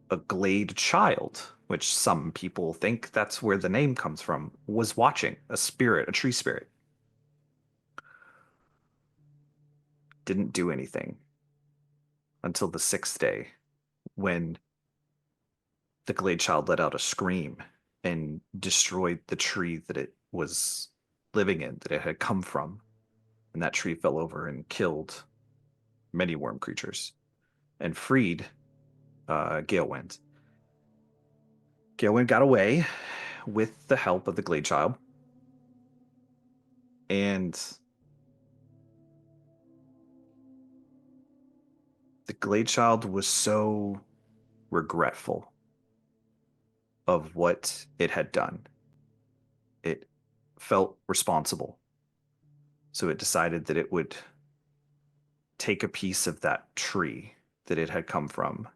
a Glade child, which some people think that's where the name comes from, was watching, a spirit, a tree spirit. Didn't do anything until the 6th day, when the Glade child let out a scream and destroyed the tree that it was living in, that it had come from. And that tree fell over and killed many worm creatures and freed Galewind. Galewind got away with the help of the Glade child. And the Glade child was so regretful of what it had done. It felt responsible. So it decided that it would take a piece of that tree that it had come from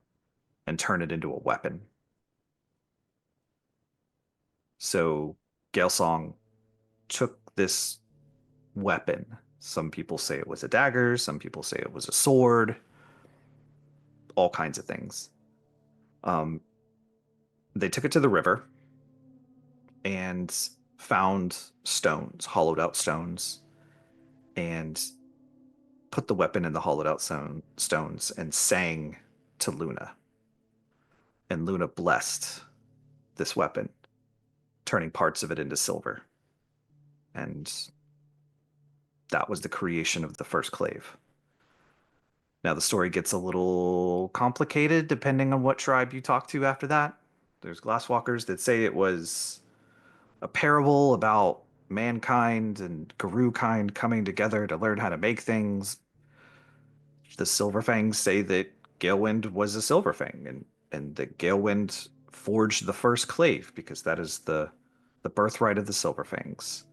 and turn it into a weapon. So Galesong took this weapon. Some people say it was a dagger, some people say it was a sword. all kinds of things. They took it to the river and found stones, hollowed out stones, and put the weapon in the hollowed out stones and sang to Luna. And Luna blessed this weapon, turning parts of it into silver. And that was the creation of the first clave. Now, the story gets a little complicated depending on what tribe you talk to after that. There's glasswalkers that say it was a parable about mankind and Guru kind coming together to learn how to make things. The Silverfangs say that Galewind was a Silverfang, and that Galewind forged the first clave because that is the birthright of the Silverfangs.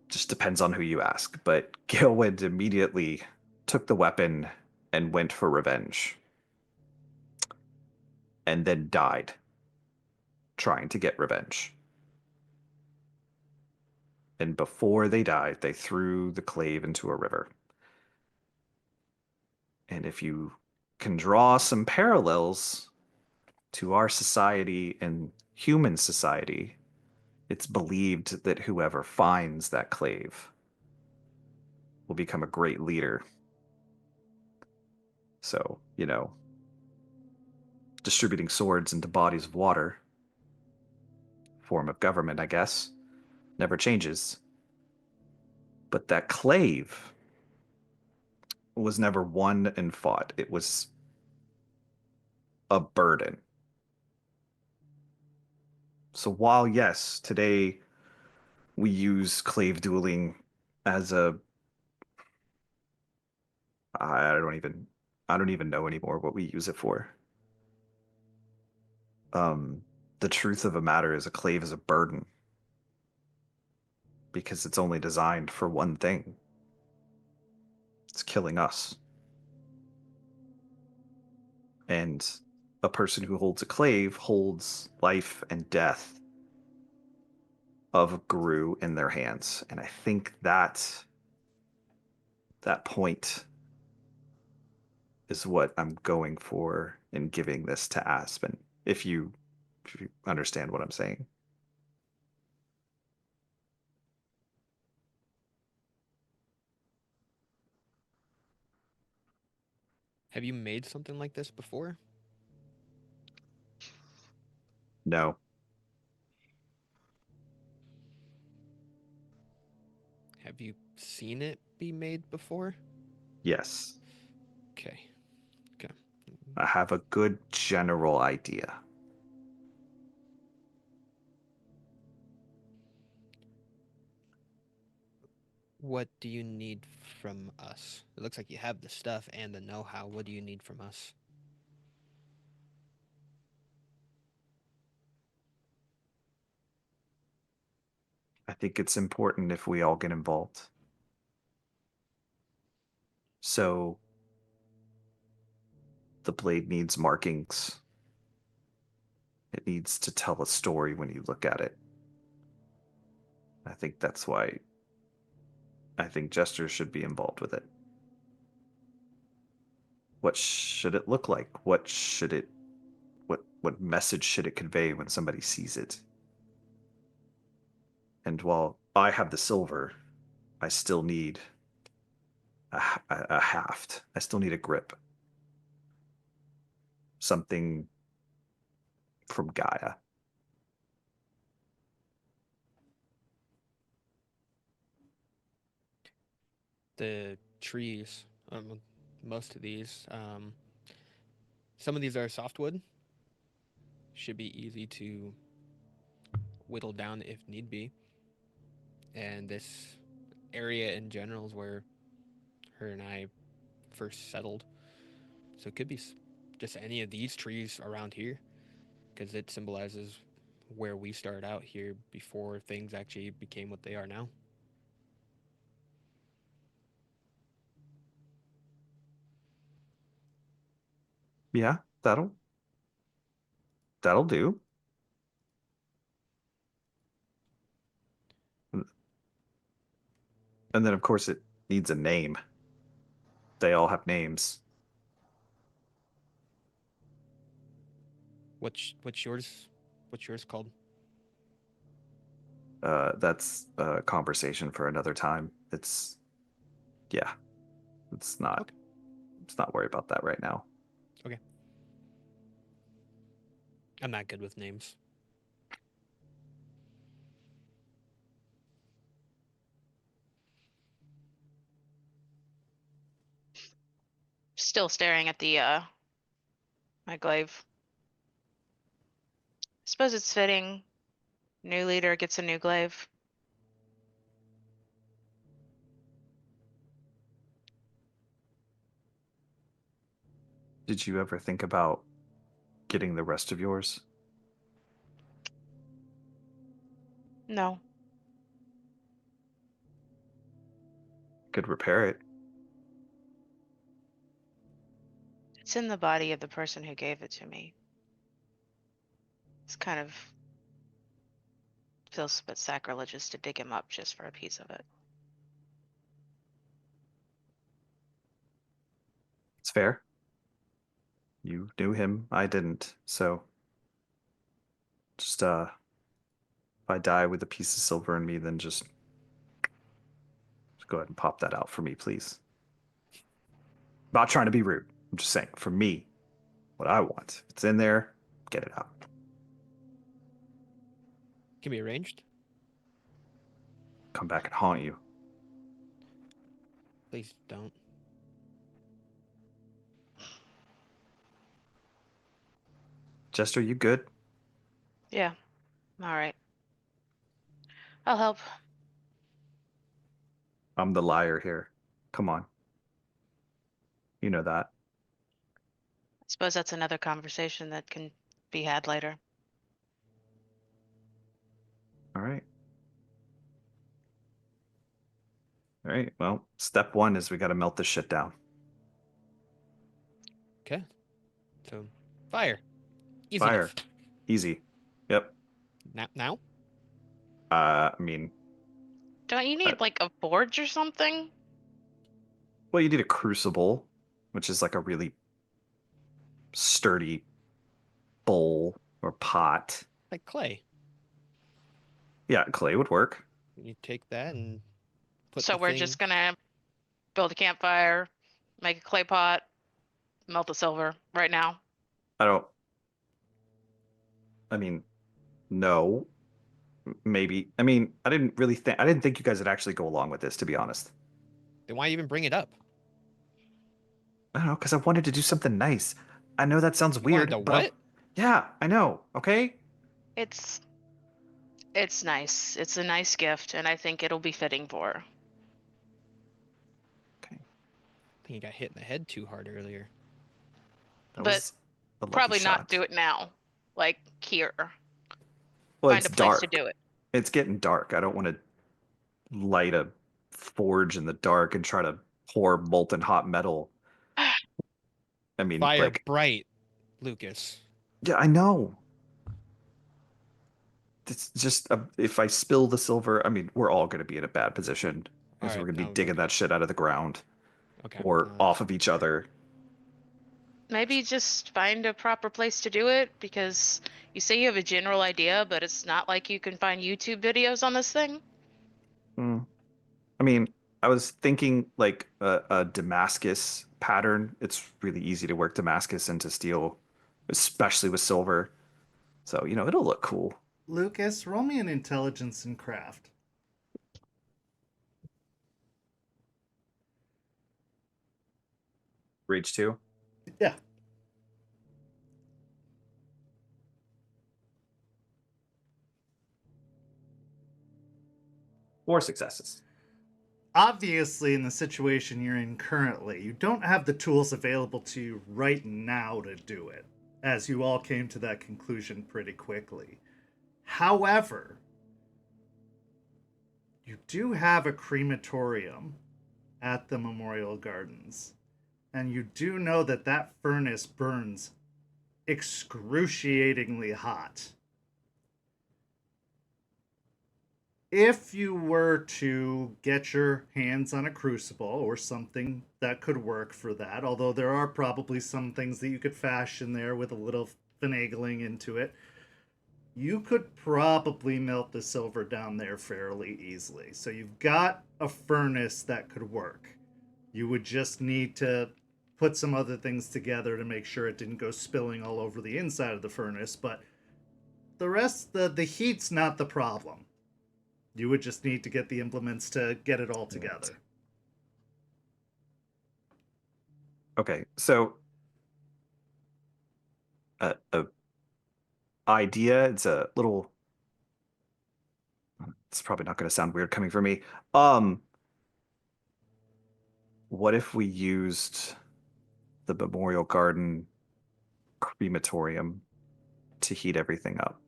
Just depends on who you ask, but Galewind immediately took the weapon and went for revenge. And then died trying to get revenge. And before they died, they threw the clave into a river. And if you can draw some parallels to our society and human society, it's believed that whoever finds that clave will become a great leader. So, distributing swords into bodies of water, form of government, I guess, never changes. But that clave was never won and fought. It was a burden. So while, yes, today we use clave dueling as I don't even know anymore what we use it for. The truth of the matter is a clave is a burden because it's only designed for one thing. It's killing us. And a person who holds a clave holds life and death of a Guru in their hands. And I think that point is what I'm going for in giving this to Aspen, if you understand what I'm saying. Have you made something like this before? No. Have you seen it be made before? Yes. Okay. I have a good general idea. What do you need from us? It looks like you have the stuff and the know-how. What do you need from us? I think it's important if we all get involved. So the blade needs markings. It needs to tell a story when you look at it. I think that's why I think Jester should be involved with it. What should it look like? What message should it convey when somebody sees it? And while I have the silver, I still need a haft. I still need a grip. Something from Gaia. The trees, most of these, some of these are softwood. Should be easy to whittle down if need be. And this area in general is where her and I first settled. So it could be just any of these trees around here, because it symbolizes where we started out here before things actually became what they are now. Yeah, that'll do. And then of course it needs a name. They all have names. What's yours? What's yours called? That's a conversation for another time. It's not. Okay. Let's not worry about that right now. Okay. I'm not good with names. Still staring at the my glaive. Suppose it's fitting. New leader gets a new glaive. Did you ever think about getting the rest of yours? No. Could repair it. It's in the body of the person who gave it to me. It's kind of feels a bit sacrilegious to dig him up just for a piece of it. It's fair. You knew him, I didn't. So just if I die with a piece of silver in me, then just go ahead and pop that out for me, please. Not trying to be rude. I'm just saying, for me, what I want. If it's in there, get it out. Can be arranged. Come back and haunt you. Please don't. Jester, you good? Yeah. All right. I'll help. I'm the liar here. Come on. You know that. I suppose that's another conversation that can be had later. All right. All right. Well, step one is we got to melt this shit down. Okay. So, fire. Easy Fire. enough. Easy. Yep. Now? I mean, Don't you need like a forge or something? well, you need a crucible, which is like a really sturdy bowl or pot. Like clay. Yeah, clay would work. You take that and put So the we're thing... just gonna build a campfire, make a clay pot, melt the silver right now. I mean, no. Maybe. I mean, I didn't think you guys would actually go along with this, to be honest. Then why even bring it up? I don't know, because I wanted to do something nice. I know that sounds weird, To but what? yeah, I know. Okay. It's nice. It's a nice gift, and I think it'll be fitting for her. Okay. I think you got hit in the head too hard earlier. That But was a lucky probably shot. not do it now. Like here. Well, Find it's a place to dark. do it. It's getting dark. I don't want to light a forge in the dark and try to pour molten hot metal. I mean, Fire like, bright, Lucas. yeah, I know. It's just if I spill the silver, I mean, we're all going to be in a bad position because All we're right, going to be no, digging okay. that shit out of the ground Okay. or off of each other. Maybe just find a proper place to do it, because you say you have a general idea, but it's not like you can find YouTube videos on this thing. I mean, I was thinking like a Damascus pattern. It's really easy to work Damascus into steel, especially with silver. So, you know, it'll look cool. Lucas, roll me an intelligence and craft. Reach 2. Yeah. Four successes. Obviously, in the situation you're in currently, you don't have the tools available to you right now to do it, as you all came to that conclusion pretty quickly. However, you do have a crematorium at the Memorial Gardens, and you do know that that furnace burns excruciatingly hot. If you were to get your hands on a crucible or something that could work for that, although there are probably some things that you could fashion there with a little finagling into it, you could probably melt the silver down there fairly easily. So you've got a furnace that could work. You would just need to put some other things together to make sure it didn't go spilling all over the inside of the furnace, but the rest, the heat's not the problem. You would just need to get the implements to get it all together. Okay, so a idea. It's a little. It's probably not going to sound weird coming from me. What if we used the Memorial Garden crematorium to heat everything up?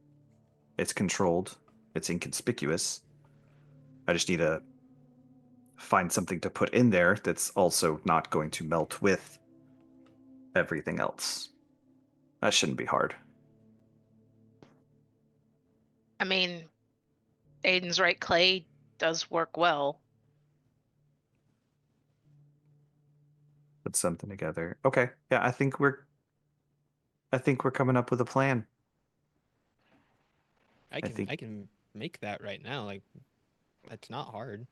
It's controlled. It's inconspicuous. I just need to find something to put in there that's also not going to melt with everything else. That shouldn't be hard. I mean, Aiden's right, clay does work well. Put something together. Okay. Yeah, I think we're coming up with a plan. I think- can make that right now. Like, that's not hard.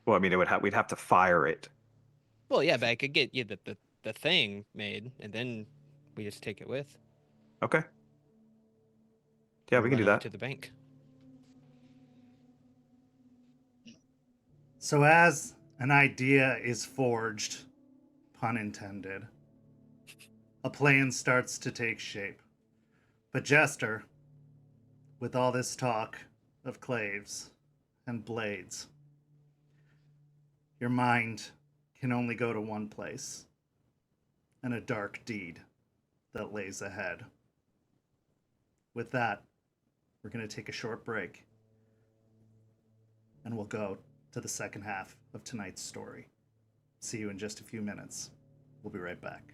Well, I mean, we'd have to fire it. Well, yeah, but I could get you the thing made, and then we just take it with. Okay. Yeah, Or we can run do it that. to the bank. So as an idea is forged, pun intended, a plan starts to take shape. But Jester, with all this talk of claves and blades, your mind can only go to one place, and a dark deed that lays ahead. With that, we're going to take a short break, and we'll go to the second half of tonight's story. See you in just a few minutes. We'll be right back.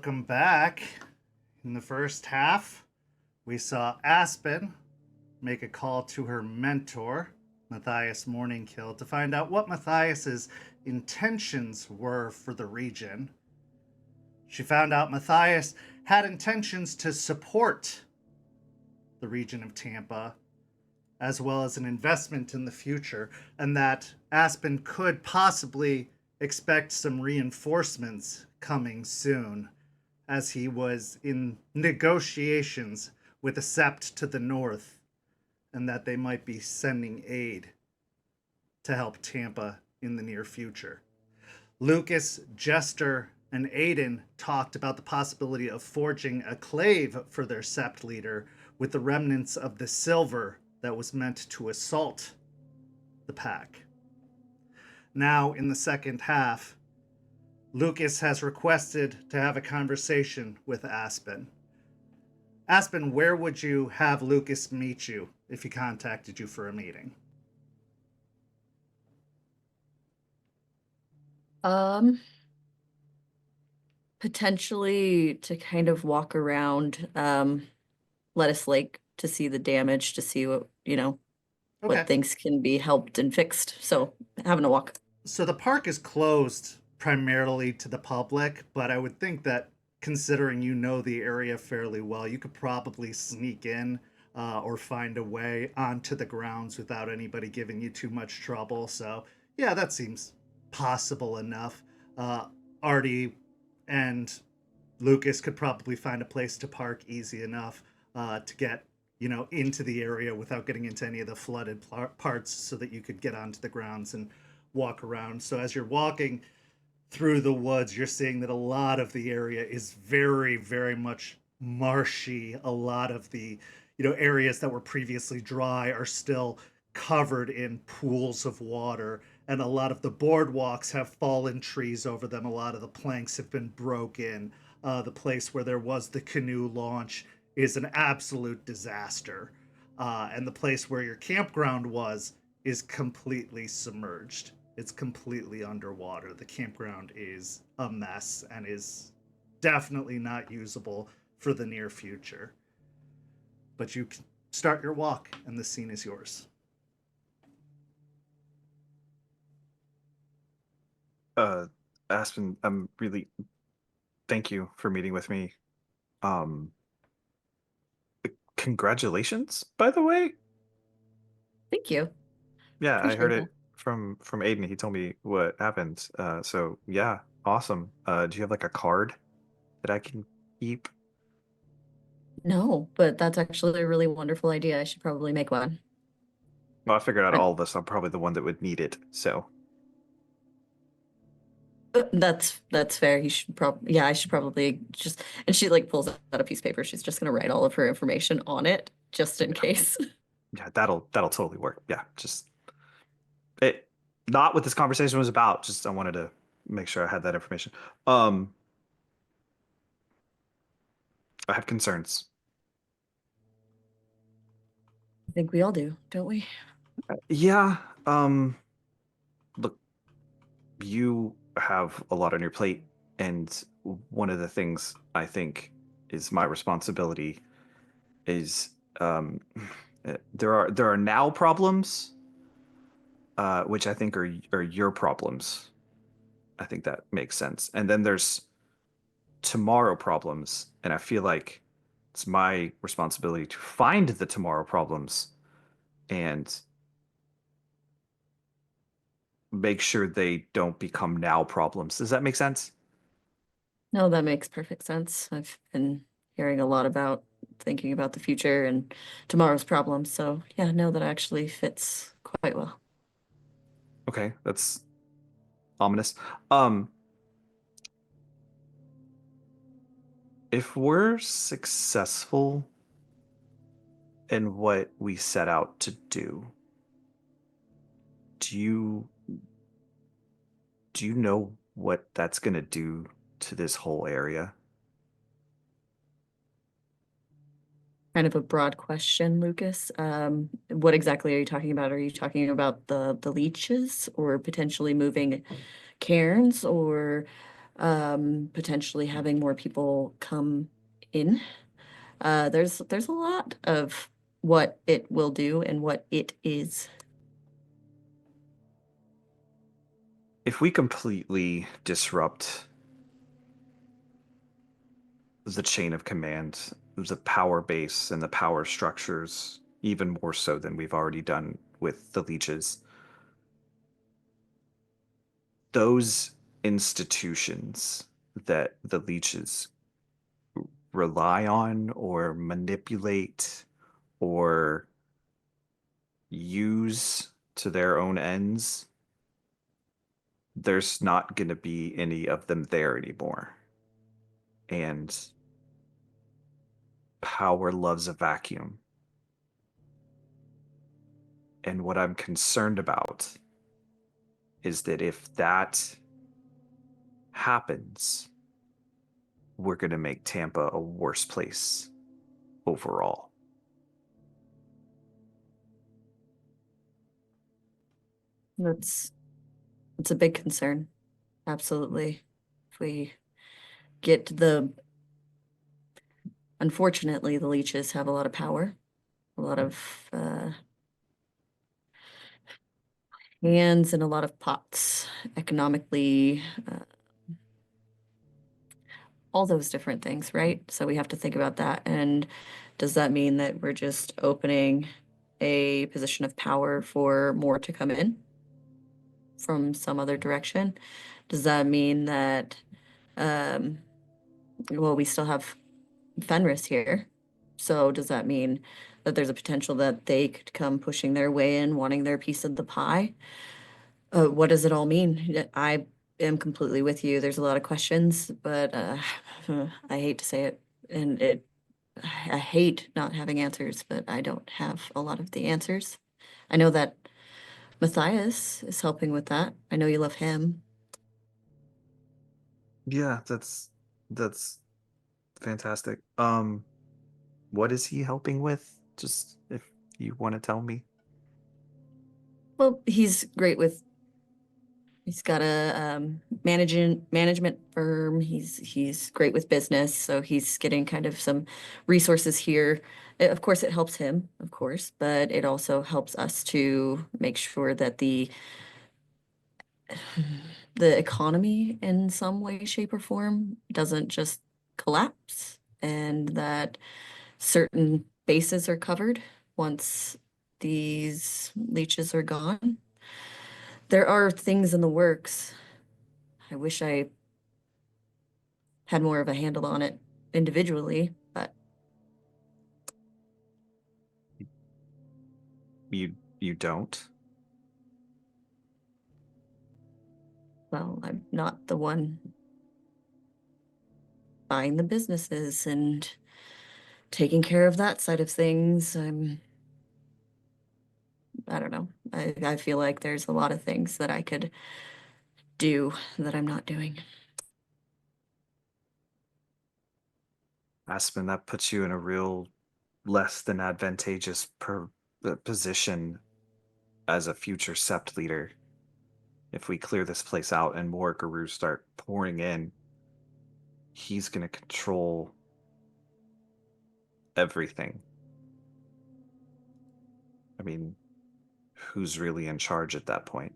Welcome back. In the first half, we saw Aspen make a call to her mentor, Matthias Morningkill, to find out what Matthias's intentions were for the region. She found out Matthias had intentions to support the region of Tampa, as well as an investment in the future, and that Aspen could possibly expect some reinforcements coming soon, as he was in negotiations with the Sept to the north, and that they might be sending aid to help Tampa in the near future. Lucas, Jester, and Aiden talked about the possibility of forging a clave for their Sept leader with the remnants of the silver that was meant to assault the pack. Now, in the second half, Lucas has requested to have a conversation with Aspen. Aspen, where would you have Lucas meet you if he contacted you for a meeting? Potentially to kind of walk around Lettuce Lake to see the damage, to see what, Okay. what things can be helped and fixed. So having a walk. So the park is closed primarily to the public, but I would think that considering you know the area fairly well, you could probably sneak in or find a way onto the grounds without anybody giving you too much trouble. So yeah, that seems possible enough. Artie and Lucas could probably find a place to park easy enough to get into the area without getting into any of the flooded parts, so that you could get onto the grounds and walk around. So as you're walking through the woods, you're seeing that a lot of the area is very, very much marshy. A lot of the areas that were previously dry are still covered in pools of water, and a lot of the boardwalks have fallen trees over them. A lot of the planks have been broken. The place where there was the canoe launch is an absolute disaster. And the place where your campground was is completely submerged. It's completely underwater. The campground is a mess and is definitely not usable for the near future. But you can start your walk, and the scene is yours. Aspen, I'm really thank you for meeting with me. Congratulations, by the way. Thank you. Yeah, I heard Appreciate it from Aiden. He told me what happened. So yeah, awesome. Do you have like a card that I can keep? No, but that's actually a really wonderful idea. I should probably make one. Well, I figured out Right. all of this. I'm probably the one that would need it. So That's fair. You should probably, I should probably just, and she like pulls out a piece of paper. She's just gonna write all of her information on it just in case. yeah, that'll totally work. Yeah, just it. Not what this conversation was about. Just I wanted to make sure I had that information. I have concerns. I think we all do, don't we? Yeah. Look, you have a lot on your plate, and one of the things I think is my responsibility is there are now problems, which I think are your problems. I think that makes sense. And then there's tomorrow problems, and I feel like it's my responsibility to find the tomorrow problems and make sure they don't become now problems. Does that make sense? No, that makes perfect sense. I've been hearing a lot about thinking about the future and tomorrow's problems. So yeah, no, that actually fits quite well. Okay, that's ominous. If we're successful in what we set out to do, do you know what that's going to do to this whole area? Kind of a broad question, Lucas. What exactly are you talking about? Are you talking about the leeches or potentially moving cairns, or potentially having more people come in. There's a lot of what it will do and what it is. If we completely disrupt the chain of command, the power base and the power structures, even more so than we've already done with the leeches, those institutions that the leeches rely on or manipulate or use to their own ends, there's not going to be any of them there anymore. And power loves a vacuum. And what I'm concerned about is that if that happens, we're going to make Tampa a worse place overall. That's a big concern. Absolutely. If we get unfortunately, the leeches have a lot of power, a lot of hands and a lot of pots economically, all those different things, right? So we have to think about that. And does that mean that we're just opening a position of power for more to come in from some other direction? Does that mean that, well, we still have Fenris here. So does that mean that there's a potential that they could come pushing their way in, wanting their piece of the pie? What does it all mean? I am completely with you. There's a lot of questions, but I hate to say it, and I hate not having answers, but I don't have a lot of the answers. I know that Matthias is helping with that. I know you love him. Yeah, that's fantastic. What is he helping with? Just if you want to tell me. Well, he's great with. He's got a management firm. He's great with business, so he's getting kind of some resources here. Of course, it helps him, of course, but it also helps us to make sure that the economy in some way, shape, or form doesn't just collapse, and that certain bases are covered once these leeches are gone. There are things in the works. I wish I had more of a handle on it individually, but You don't? well, I'm not the one buying the businesses and taking care of that side of things. I don't know. I feel like there's a lot of things that I could do that I'm not doing. Aspen, that puts you in a real less than advantageous position as a future Sept leader. If we clear this place out and more gurus start pouring in, he's going to control everything. I mean, who's really in charge at that point?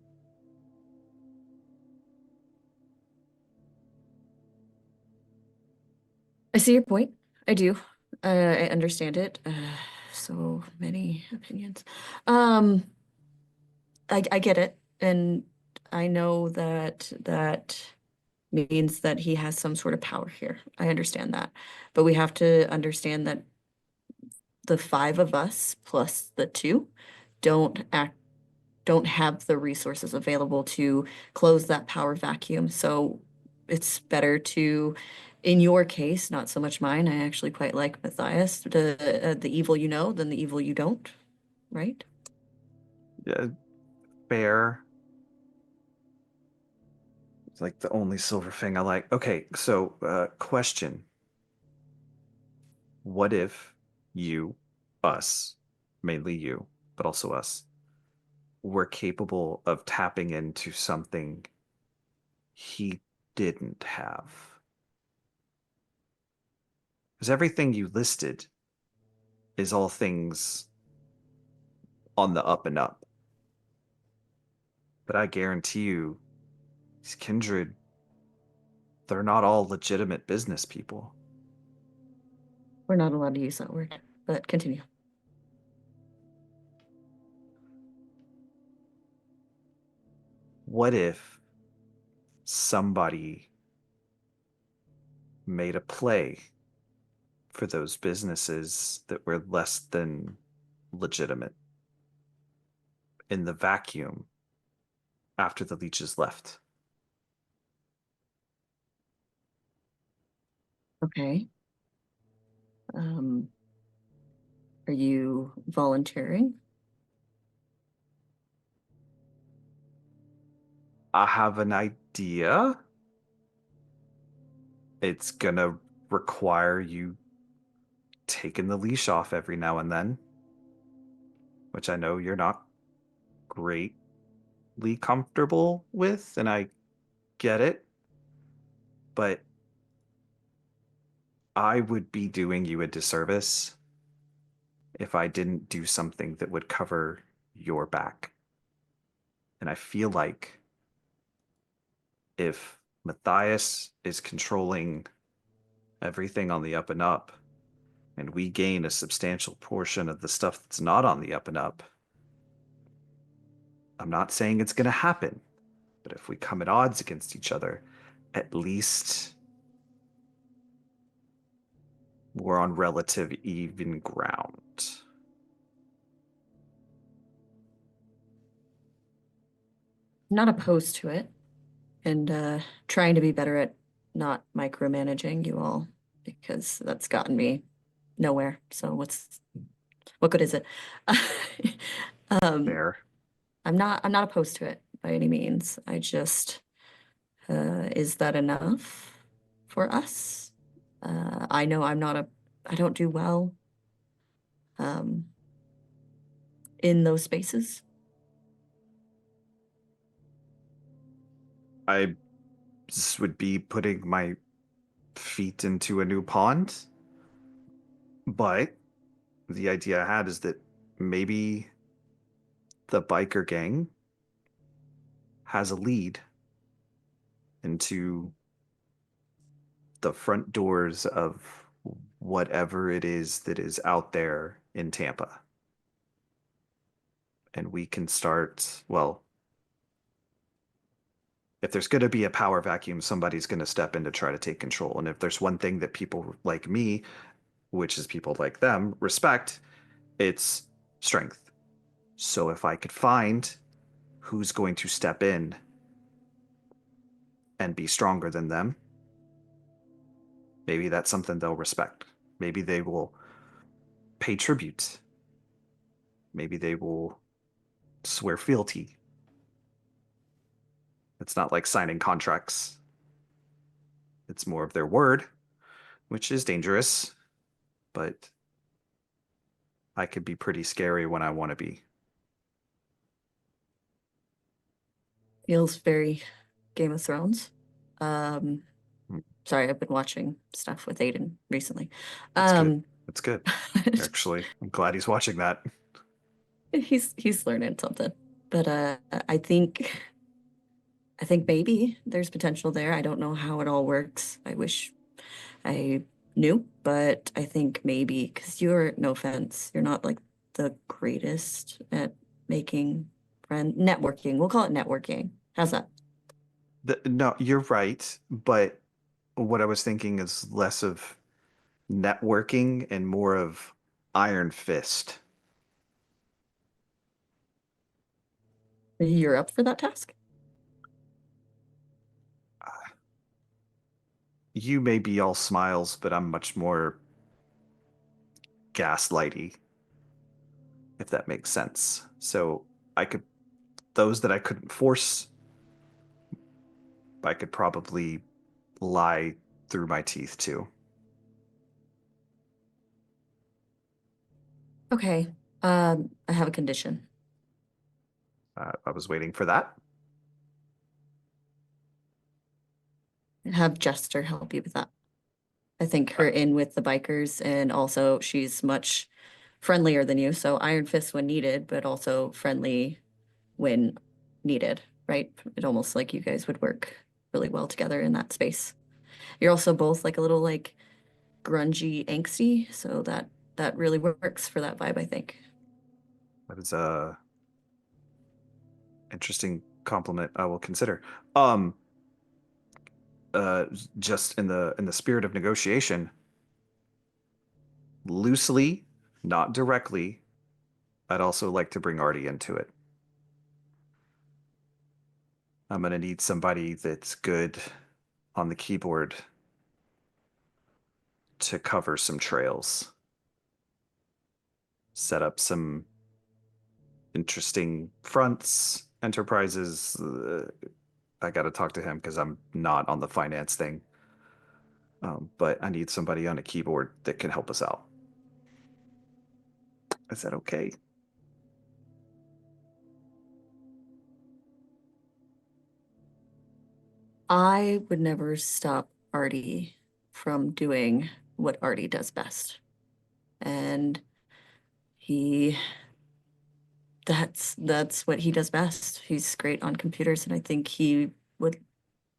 I see your point. I do. I understand it. So many opinions. I get it, and I know that that means that he has some sort of power here. I understand that, but we have to understand that the five of us plus the two don't have the resources available to close that power vacuum. So it's better to, in your case, not so much mine. I actually quite like Matthias, the evil you know than the evil you don't, right? Yeah, fair. It's like the only silver thing I like. Okay, so question. What if you, us, mainly you, but also us, were capable of tapping into something he didn't have? Because everything you listed is all things on the up and up. But I guarantee you, these kindred, they're not all legitimate business people. We're not allowed to use that word, but continue. What if somebody made a play for those businesses that were less than legitimate in the vacuum after the leeches left? Okay. Are you volunteering? I have an idea. It's gonna require you taking the leash off every now and then, which I know you're not greatly comfortable with, and I get it, but I would be doing you a disservice if I didn't do something that would cover your back. And I feel like if Matthias is controlling everything on the up and up, and we gain a substantial portion of the stuff that's not on the up and up, I'm not saying it's going to happen, but if we come at odds against each other, at least we're on relative even ground. I'm not opposed to it, and trying to be better at not micromanaging you all, because that's gotten me nowhere. So what good is it? There. I'm not opposed to it by any means. I just is that enough for us? I know I don't do well in those spaces. I just would be putting my feet into a new pond. But the idea I had is that maybe the biker gang has a lead into the front doors of whatever it is that is out there in Tampa. And we can start, well, if there's going to be a power vacuum, somebody's going to step in to try to take control. And if there's one thing that people like me, which is people like them, respect, it's strength. So if I could find who's going to step in and be stronger than them, maybe that's something they'll respect. Maybe they will pay tribute. Maybe they will swear fealty. It's not like signing contracts. It's more of their word, which is dangerous, but I could be pretty scary when I want to be. Feels very Game of Thrones. Hmm. Sorry, I've been watching stuff with Aiden recently. That's good. That's good. Actually, I'm glad he's watching that. He's learning something. But I think maybe there's potential there. I don't know how it all works. I wish I knew, but I think maybe because you're, no offense, you're not like the greatest at making networking. We'll call it networking. How's that? No, you're right, but what I was thinking is less of networking and more of iron fist. You're up for that task? You may be all smiles, but I'm much more gaslighty, if that makes sense. So those that I couldn't force, I could probably lie through my teeth too. Okay. I have a condition. I was waiting for that. have Jester help you with that. I think her in with the bikers, and also she's much friendlier than you. So Iron Fist when needed, but also friendly when needed, right? It almost like you guys would work really well together in that space. You're also both like a little like grungy, angsty, so that really works for that vibe, I think. That is a interesting compliment I will consider. Just in the spirit of negotiation, loosely, not directly, I'd also like to bring Artie into it. I'm gonna need somebody that's good on the keyboard to cover some trails, set up some interesting fronts, enterprises. I got to talk to him because I'm not on the finance thing. But I need somebody on a keyboard that can help us out. Is that okay? I would never stop Artie from doing what Artie does best. And he that's what he does best. He's great on computers, and I think he would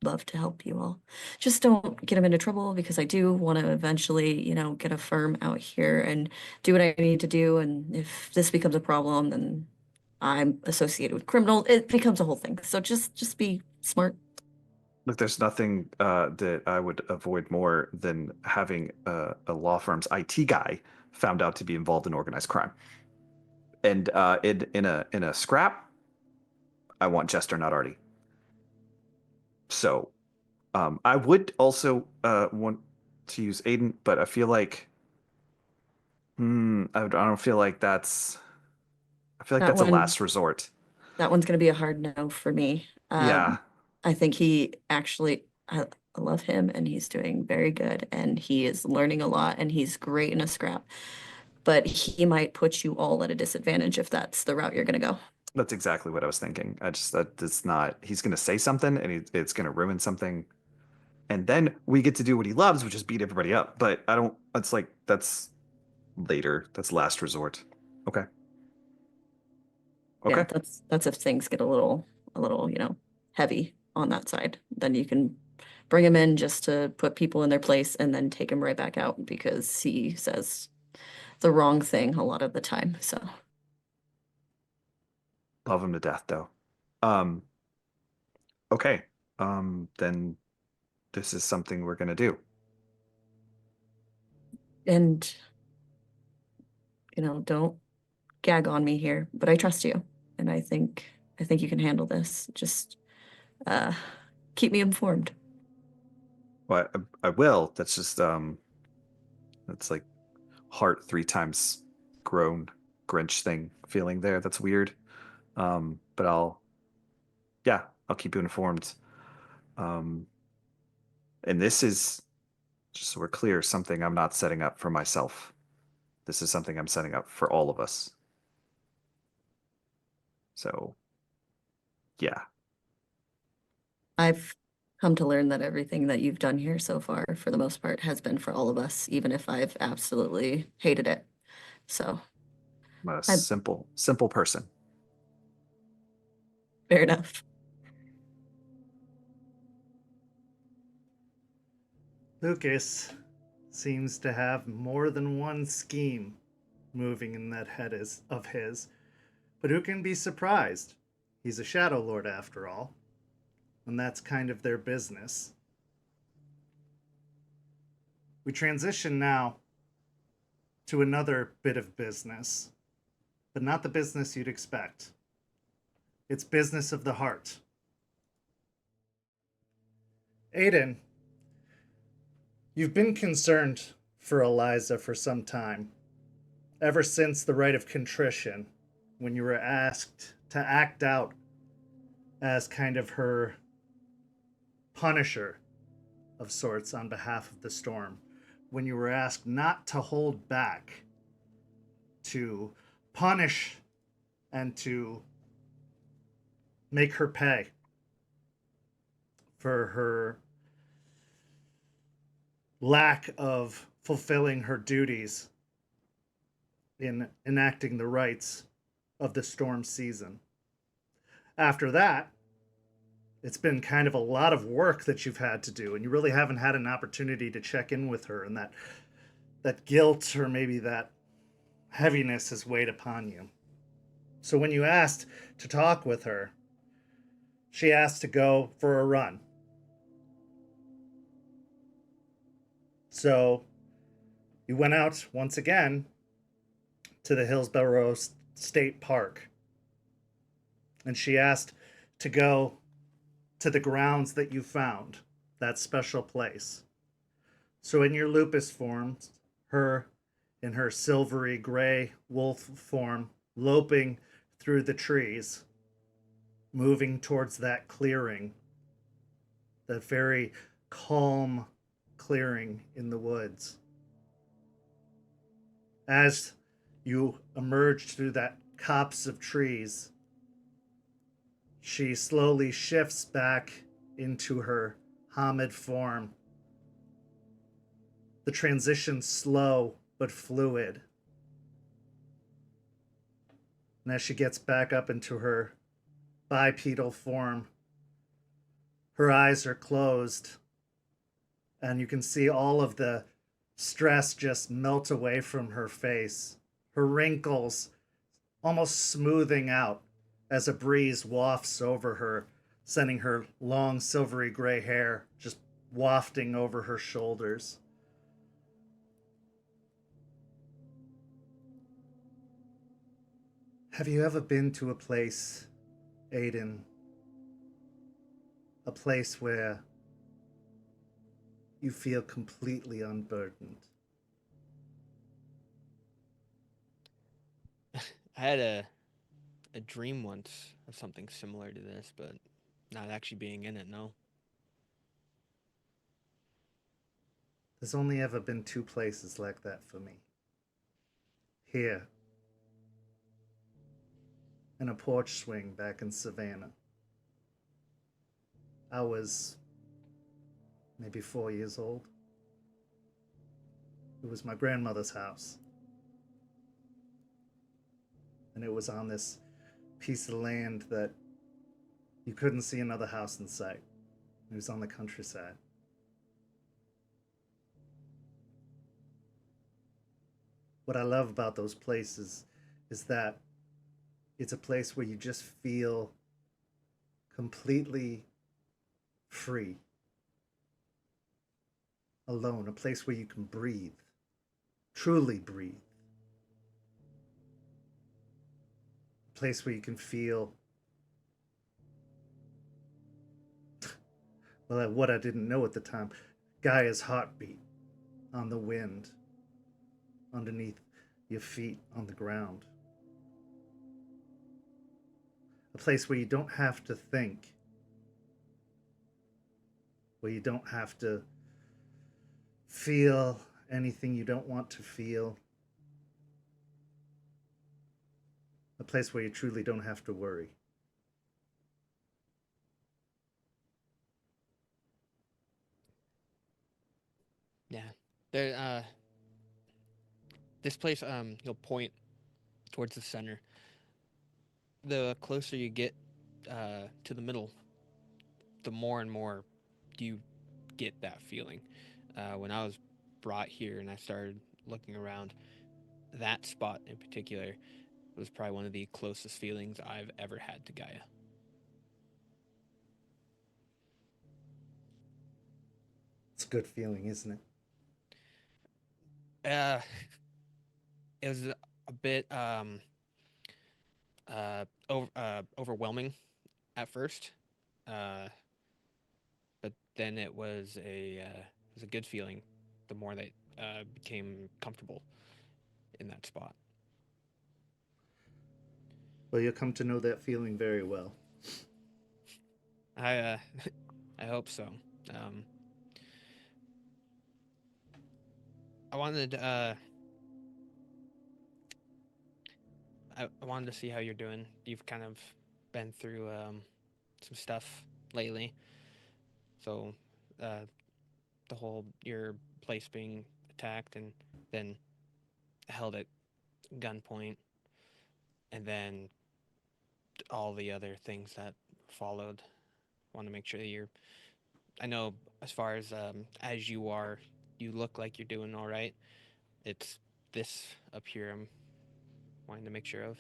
love to help you all. Just don't get him into trouble, because I do want to eventually, get a firm out here and do what I need to do. And if this becomes a problem, then I'm associated with criminal. It becomes a whole thing. So just be smart. Look, there's nothing that I would avoid more than having a law firm's IT guy found out to be involved in organized crime. And in a scrap, I want Jester, not Artie. So I would also want to use Aiden, but I feel like I don't feel like that's. I feel like That that's a one, last resort. that one's gonna be a hard no for me. Yeah, I think he actually, I love him, and he's doing very good, and he is learning a lot, and he's great in a scrap. But he might put you all at a disadvantage if that's the route you're gonna go. that's exactly what I was thinking. That's not. He's going to say something, and it's going to ruin something, and then we get to do what he loves, which is beat everybody up. But I don't. It's like that's later. That's last resort. Okay. Yeah, Okay. that's if things get a little, heavy on that side. Then you can bring him in just to put people in their place, and then take him right back out because he says the wrong thing a lot of the time. So Love him to death, though. Um. Okay. Then this is something we're going to do. and don't gag on me here, but I trust you, and I think you can handle this. Just uh keep me informed. Well, I will. That's just that's like heart 3 times grown Grinch thing feeling there. That's weird. But I'll keep you informed. Um, and this is, just so we're clear, something I'm not setting up for myself. This is something I'm setting up for all of us. So, yeah. I've come to learn that everything that you've done here so far, for the most part, has been for all of us, even if I've absolutely hated it. So, I'm a I simple person. fair enough. Lucas seems to have more than one scheme moving in that head of his, but who can be surprised? He's a Shadow Lord after all, and that's kind of their business. We transition now to another bit of business, but not the business you'd expect. It's business of the heart. Aiden, you've been concerned for Eliza for some time, ever since the rite of contrition, when you were asked to act out as kind of her punisher of sorts on behalf of the storm, when you were asked not to hold back, to punish and to make her pay for her lack of fulfilling her duties in enacting the rites of the storm season. After that, it's been kind of a lot of work that you've had to do, and you really haven't had an opportunity to check in with her, and that guilt or maybe that heaviness has weighed upon you. So when you asked to talk with her, she asked to go for a run. So you went out once again to the Hillsborough State Park, and she asked to go to the grounds that you found, that special place. So in your lupus form, her in her silvery gray wolf form, loping through the trees, moving towards that clearing, that very calm clearing in the woods. As you emerge through that copse of trees, she slowly shifts back into her Hamid form. The transition slow but fluid. And as she gets back up into her bipedal form, her eyes are closed, and you can see all of the stress just melt away from her face. Her wrinkles almost smoothing out as a breeze wafts over her, sending her long silvery gray hair just wafting over her shoulders. Have you ever been to a place, Aiden, a place where you feel completely unburdened? I had a dream once of something similar to this, but not actually being in it, no. There's only ever been two places like that for me. Here, in a porch swing back in Savannah. I was maybe 4 years old. It was my grandmother's house. And it was on this piece of land that you couldn't see another house in sight. It was on the countryside. What I love about those places is that it's a place where you just feel completely free, alone, a place where you can breathe, truly breathe, a place where you can feel, well, what I didn't know at the time, Gaia's heartbeat on the wind, underneath your feet on the ground. A place where you don't have to think, where you don't have to feel anything you don't want to feel. A place where you truly don't have to worry. Yeah. There this place you'll point towards the center. The closer you get to the middle, the more and more you get that feeling. When I was brought here and I started looking around, that spot in particular was probably one of the closest feelings I've ever had to Gaia. It's a good feeling, isn't it? It was a bit overwhelming at first, but then it was a good feeling. The more that became comfortable in that spot. Well, you'll come to know that feeling very well. I I hope so. I wanted I wanted to see how you're doing. You've kind of been through some stuff lately, so the whole your place being attacked and then held at gunpoint, and then all the other things that followed. Want to make sure that you're. I know as far as you are, you look like you're doing all right. It's this up here I'm wanting to make sure of.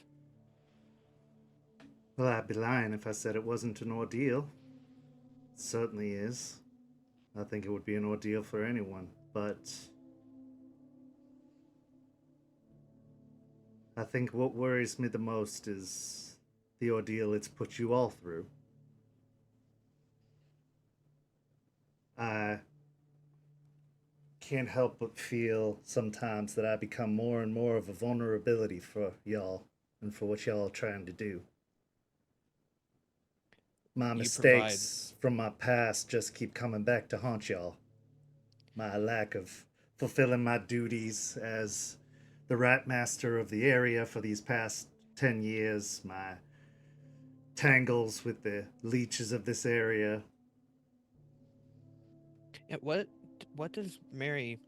Well, I'd be lying if I said it wasn't an ordeal. It certainly is. I think it would be an ordeal for anyone, but I think what worries me the most is the ordeal it's put you all through. I can't help but feel sometimes that I become more and more of a vulnerability for y'all and for what y'all are trying to do. My mistakes from my past just keep coming back to haunt y'all. My lack of fulfilling my duties as the rat master of the area for these past 10 years, my tangles with the leeches of this area. Yeah, what does Mary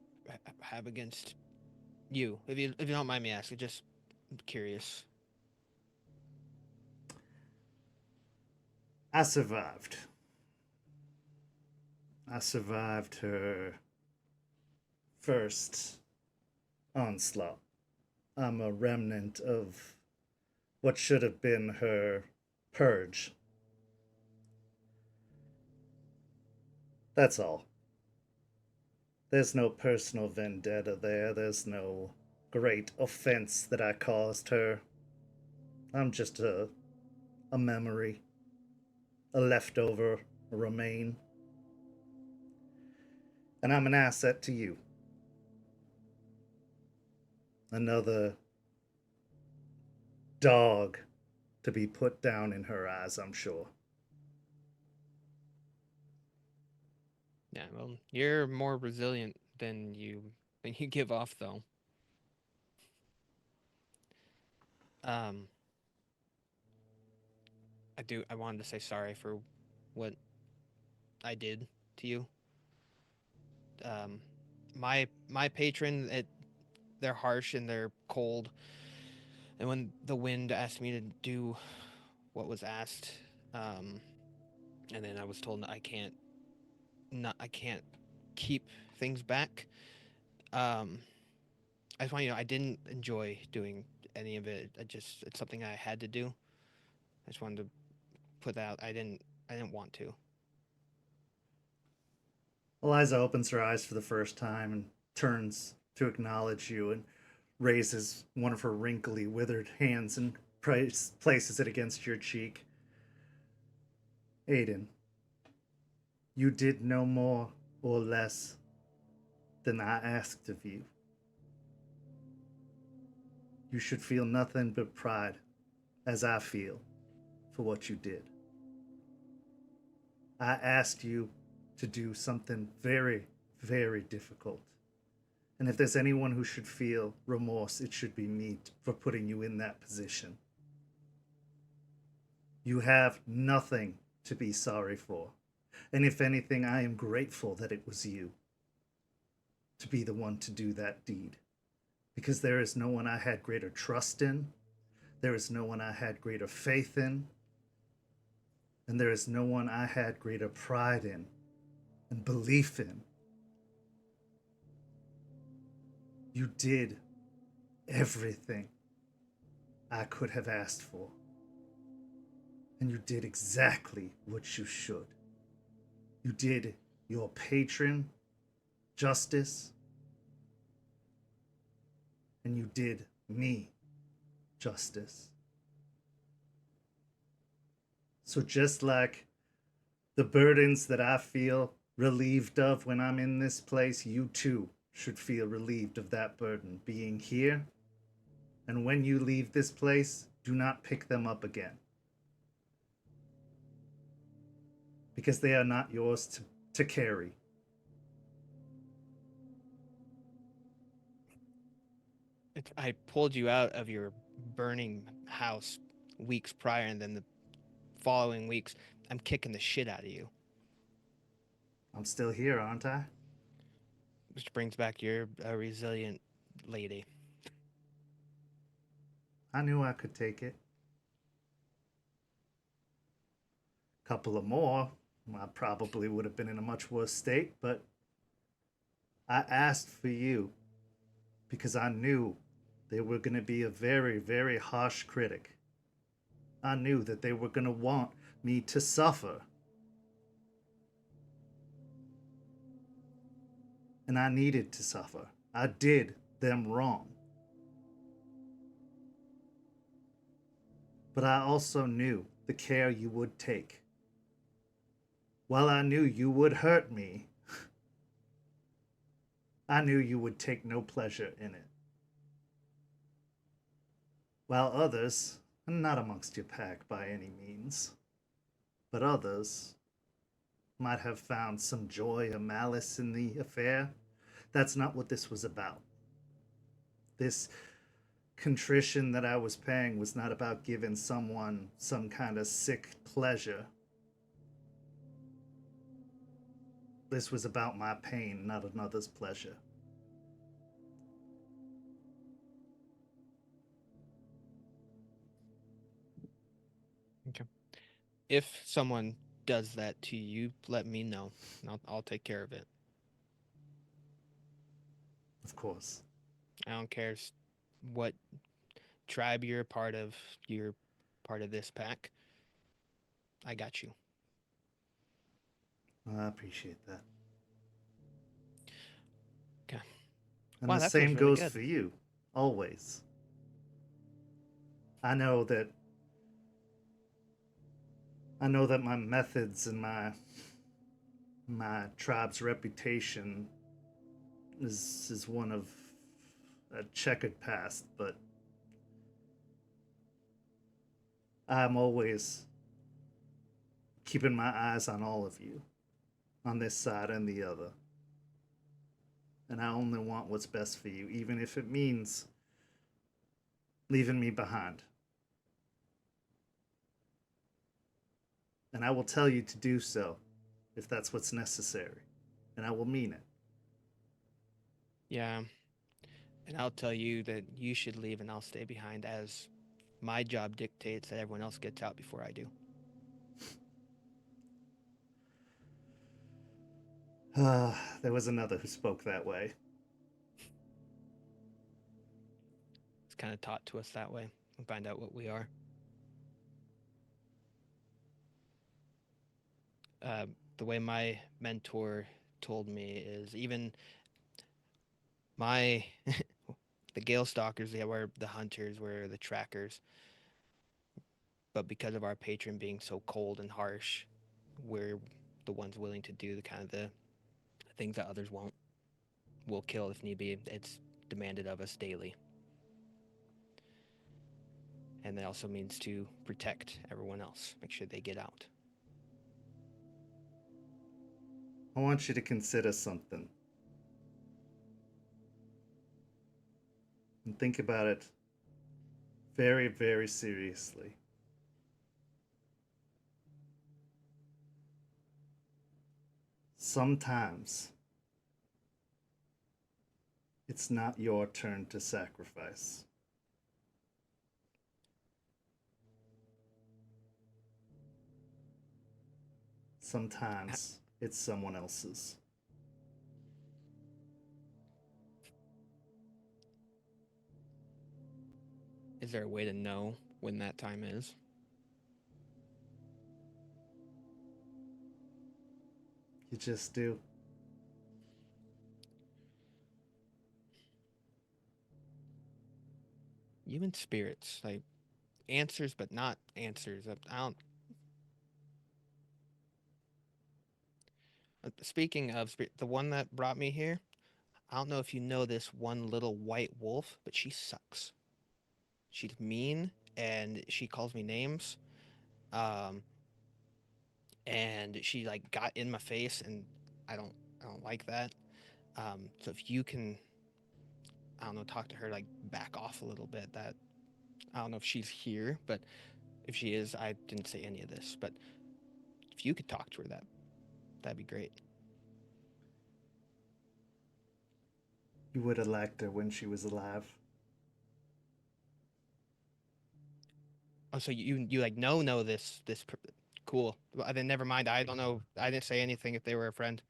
have against you? If you don't mind me asking, just curious. I survived. I survived her first onslaught. I'm a remnant of what should have been her purge. That's all. There's no personal vendetta there. There's no great offense that I caused her. I'm just a memory, a leftover, a remain. And I'm an asset to you. Another dog to be put down in her eyes, I'm sure. Yeah, well, you're more resilient than you give off, though. I wanted to say sorry for what I did to you. My patron, they're harsh and they're cold. And when the wind asked me to do what was asked, and then I was told I can't keep things back. I just want you to know I didn't enjoy doing any of it. It's something I had to do. I just wanted to put that out. I didn't want to. Eliza opens her eyes for the first time and turns to acknowledge you and raises one of her wrinkly, withered hands and places it against your cheek. Aiden, you did no more or less than I asked of you. You should feel nothing but pride, as I feel, for what you did. I asked you to do something very, very difficult. And if there's anyone who should feel remorse, it should be me for putting you in that position. You have nothing to be sorry for. And if anything, I am grateful that it was you to be the one to do that deed. Because there is no one I had greater trust in. There is no one I had greater faith in. And there is no one I had greater pride in and belief in. You did everything I could have asked for. And you did exactly what you should. You did your patron justice. And you did me justice. So just like the burdens that I feel relieved of when I'm in this place, you too should feel relieved of that burden being here. And when you leave this place, do not pick them up again. Because they are not yours to carry. I pulled you out of your burning house weeks prior, and then the following weeks, I'm kicking the shit out of you. I'm still here, aren't I? Which brings back you're a resilient lady. I knew I could take it. Couple of more, I probably would have been in a much worse state, but I asked for you because I knew they were going to be a very, very harsh critic. I knew that they were going to want me to suffer. And I needed to suffer. I did them wrong. But I also knew the care you would take. While I knew you would hurt me, I knew you would take no pleasure in it. While others, not amongst your pack by any means, but others might have found some joy or malice in the affair, that's not what this was about. This contrition that I was paying was not about giving someone some kind of sick pleasure. This was about my pain, not another's pleasure. Okay. If someone does that to you, let me know. I'll take care of it. Of course. I don't care what tribe you're a part of. You're part of this pack. I got you. I appreciate that. Okay. And Wow, the that feels same really goes good. for you, always. I know that my methods and my tribe's reputation is one of a checkered past, but I'm always keeping my eyes on all of you, on this side and the other. And I only want what's best for you, even if it means leaving me behind. And I will tell you to do so if that's what's necessary. And I will mean it. Yeah. And I'll tell you that you should leave and I'll stay behind, as my job dictates that everyone else gets out before I do. There was another who spoke that way. It's kind of taught to us that way. We find out what we are. The way my mentor told me is even the Gale Stalkers, they were the hunters, were the trackers. But because of our patron being so cold and harsh, we're the ones willing to do the things that others won't. We'll kill if need be. It's demanded of us daily. And that also means to protect everyone else, make sure they get out. I want you to consider something. And think about it very, very seriously. Sometimes it's not your turn to sacrifice. Sometimes it's someone else's. Is there a way to know when that time is? You just do. Even spirits, like answers, but not answers. I don't. Speaking of spirit, the one that brought me here, I don't know if you know this one little white wolf, but she sucks. She's mean and she calls me names. Um, and she like got in my face, and I don't like that. So if you can, I don't know, talk to her, like back off a little bit. That I don't know if she's here, but if she is, I didn't say any of this. But if you could talk to her, that'd be great. You would elect her when she was alive. Oh, so you like know this cool. Well, then never mind. I don't know. I didn't say anything if they were a friend.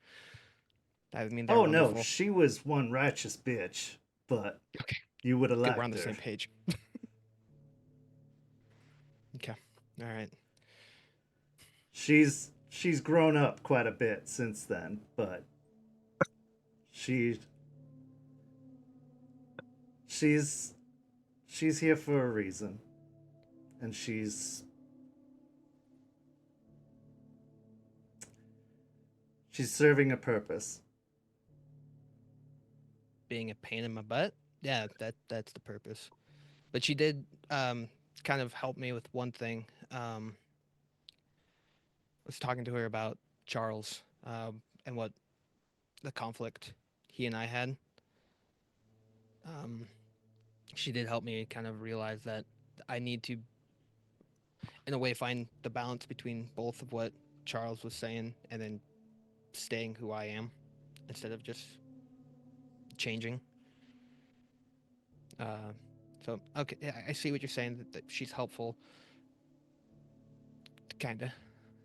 I mean they're Oh no, wonderful. she was one righteous bitch, but Okay, you would good. We're on elect the her. same page. Okay, all right. She's grown up quite a bit since then, but she she's she's here for a reason, and she's serving a purpose. Being a pain in my butt. Yeah, that's the purpose. But she did kind of help me with one thing. I was talking to her about Charles and what the conflict he and I had. Um, she did help me kind of realize that I need to, in a way, find the balance between both of what Charles was saying and then staying who I am instead of just changing. So okay, yeah, I see what you're saying. That she's helpful. Kind of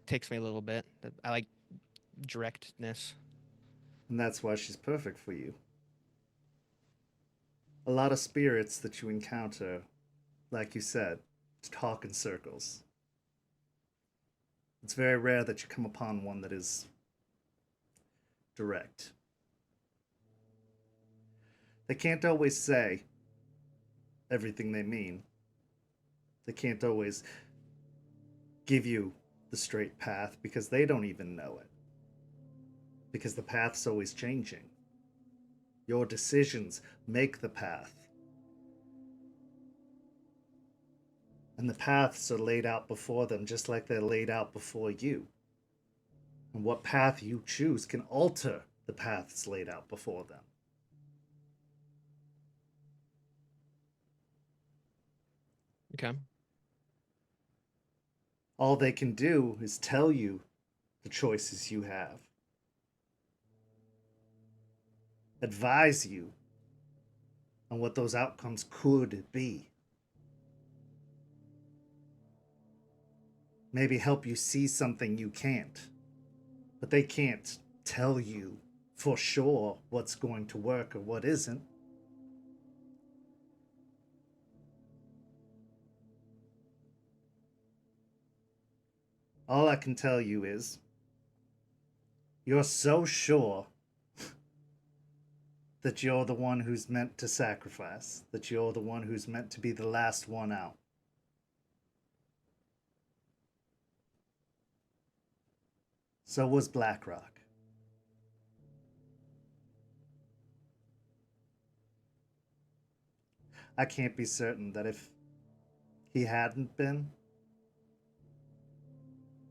takes me a little bit. I like directness. And that's why she's perfect for you. A lot of spirits that you encounter, like you said, talk in circles. It's very rare that you come upon one that is direct. They can't always say everything they mean. They can't always give you the straight path because they don't even know it. Because the path's always changing. Your decisions make the path. And the paths are laid out before them just like they're laid out before you. And what path you choose can alter the paths laid out before them. Okay. All they can do is tell you the choices you have, advise you on what those outcomes could be, maybe help you see something you can't, but they can't tell you for sure what's going to work or what isn't. All I can tell you is you're so sure that you're the one who's meant to sacrifice, that you're the one who's meant to be the last one out. So was Blackrock. I can't be certain that if he hadn't been,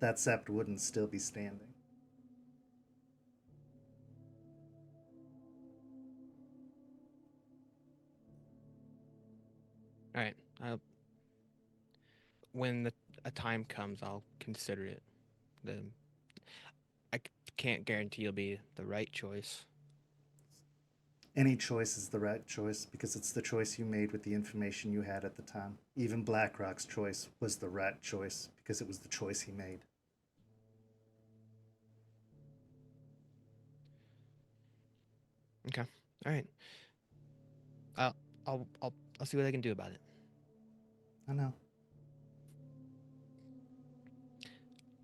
that Sept wouldn't still be standing. All right. When a time comes, I'll consider it. The I can't guarantee it'll be the right choice. Any choice is the right choice because it's the choice you made with the information you had at the time. Even Blackrock's choice was the right choice because it was the choice he made. Okay. All right. I'll I'll see what I can do about it. I know.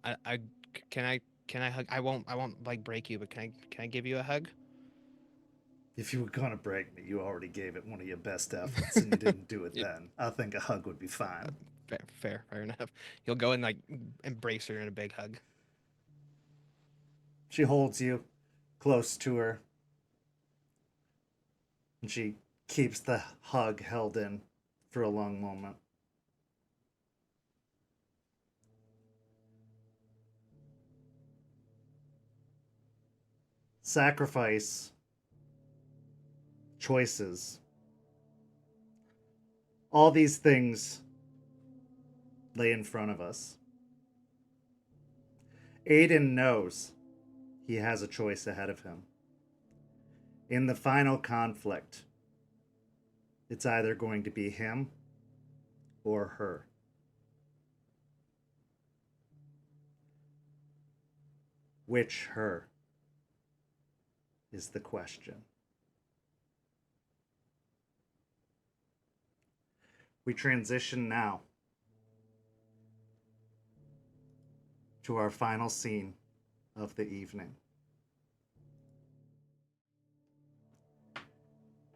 I can I hug? I won't like break you, but can I give you a hug? If you were gonna break me, you already gave it one of your best efforts and you didn't do it Yep. then. I think a hug would be fine. Fair enough. You'll go and like embrace her in a big hug. She holds you close to her and she keeps the hug held in for a long moment. Sacrifice, choices, all these things lay in front of us. Aiden knows he has a choice ahead of him. In the final conflict, it's either going to be him or her. Which her is the question. We transition now to our final scene of the evening.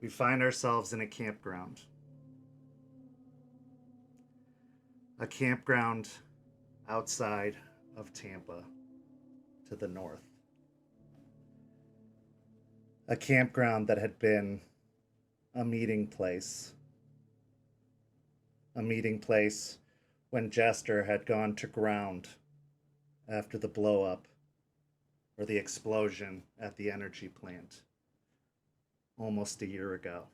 We find ourselves in a campground. A campground outside of Tampa to the north. A campground that had been a meeting place. A meeting place when Jester had gone to ground after the blow up or the explosion at the energy plant almost a year ago.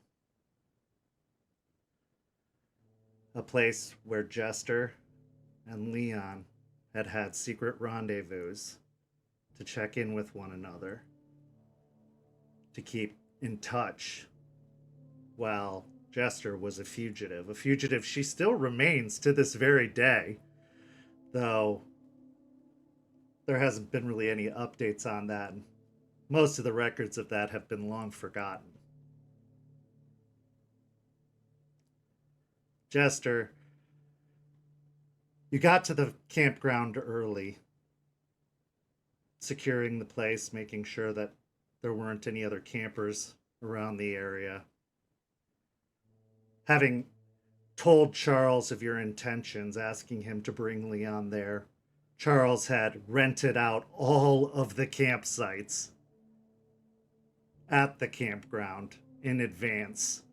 A place where Jester and Leon had had secret rendezvous to check in with one another, to keep in touch while Jester was a fugitive. A fugitive she still remains to this very day, though there hasn't been really any updates on that. Most of the records of that have been long forgotten. Jester, you got to the campground early, securing the place, making sure that there weren't any other campers around the area. Having told Charles of your intentions, asking him to bring Leon there, Charles had rented out all of the campsites at the campground in advance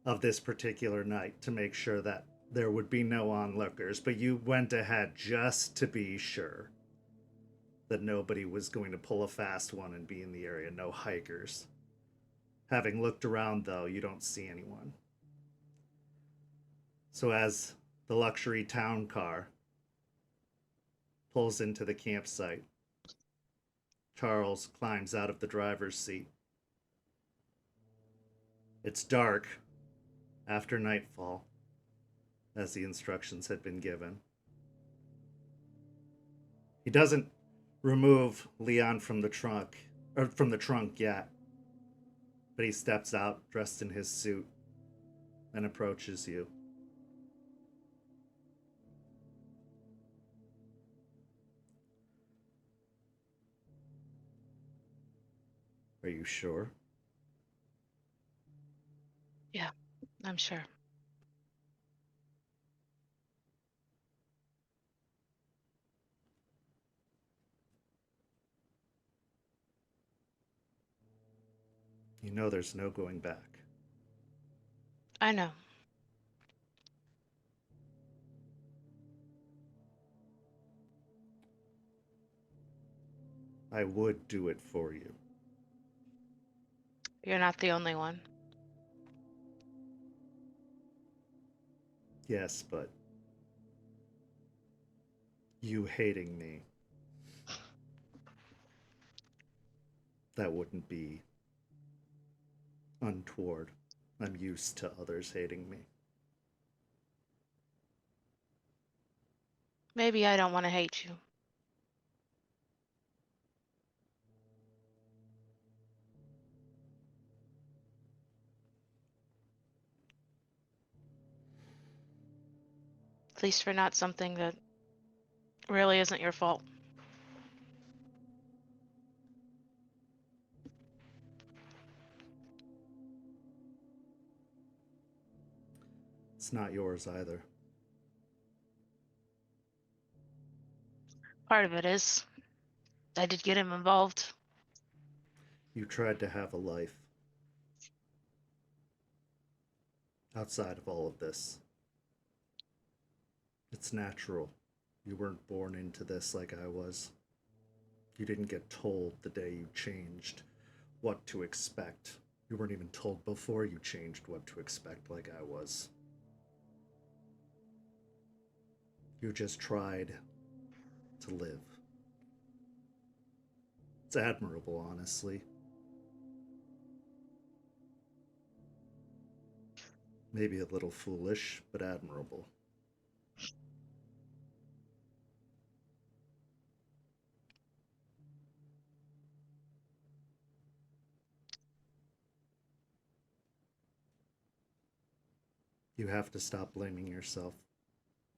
of this particular night to make sure that there would be no onlookers, but you went ahead just to be sure that nobody was going to pull a fast one and be in the area, no hikers. Having looked around, though, you don't see anyone. So as the luxury town car pulls into the campsite, Charles climbs out of the driver's seat. It's dark after nightfall, as the instructions had been given. He doesn't remove Leon from the trunk yet, but he steps out dressed in his suit and approaches you. Are you sure? Yeah, I'm sure. You know there's no going back. I know. I would do it for you. You're not the only one. Yes, but you hating me, that wouldn't be untoward. I'm used to others hating me. Maybe I don't want to hate you. At least for not something that really isn't your fault. It's not yours either. Part of it is. I did get him involved. You tried to have a life outside of all of this. It's natural. You weren't born into this like I was. You didn't get told the day you changed what to expect. You weren't even told before you changed what to expect like I was. You just tried to live. It's admirable, honestly. Maybe a little foolish, but admirable. You have to stop blaming yourself.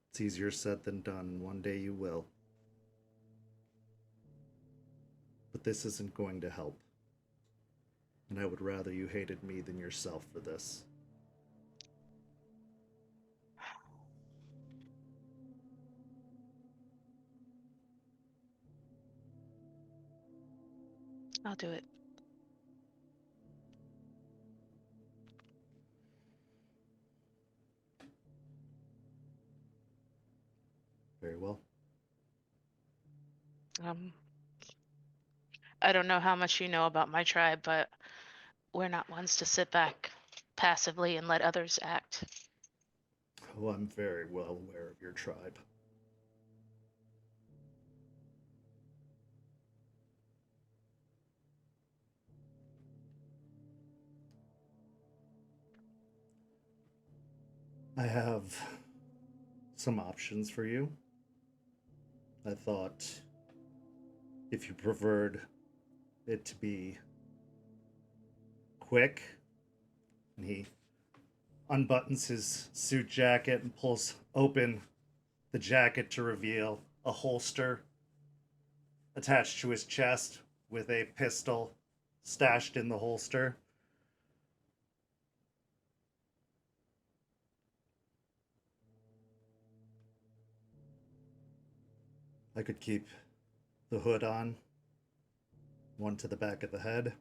It's easier said than done, and one day you will. But this isn't going to help. And I would rather you hated me than yourself for this. I'll do it. Very well. I don't know how much you know about my tribe, but we're not ones to sit back passively and let others act. Oh, I'm very well aware of your tribe. I have some options for you. I thought if you preferred it to be quick, and he unbuttons his suit jacket and pulls open the jacket to reveal a holster attached to his chest with a pistol stashed in the holster. I could keep the hood on, one to the back of the head.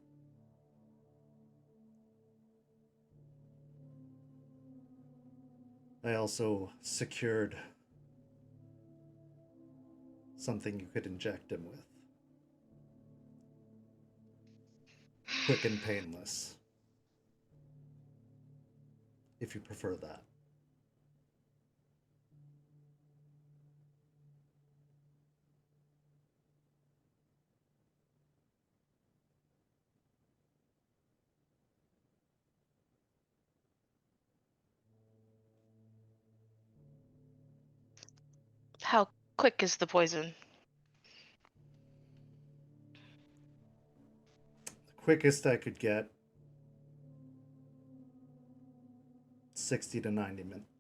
I also secured something you could inject him with. Quick and painless. If you prefer that. How quick is the poison? The quickest I could get 60 to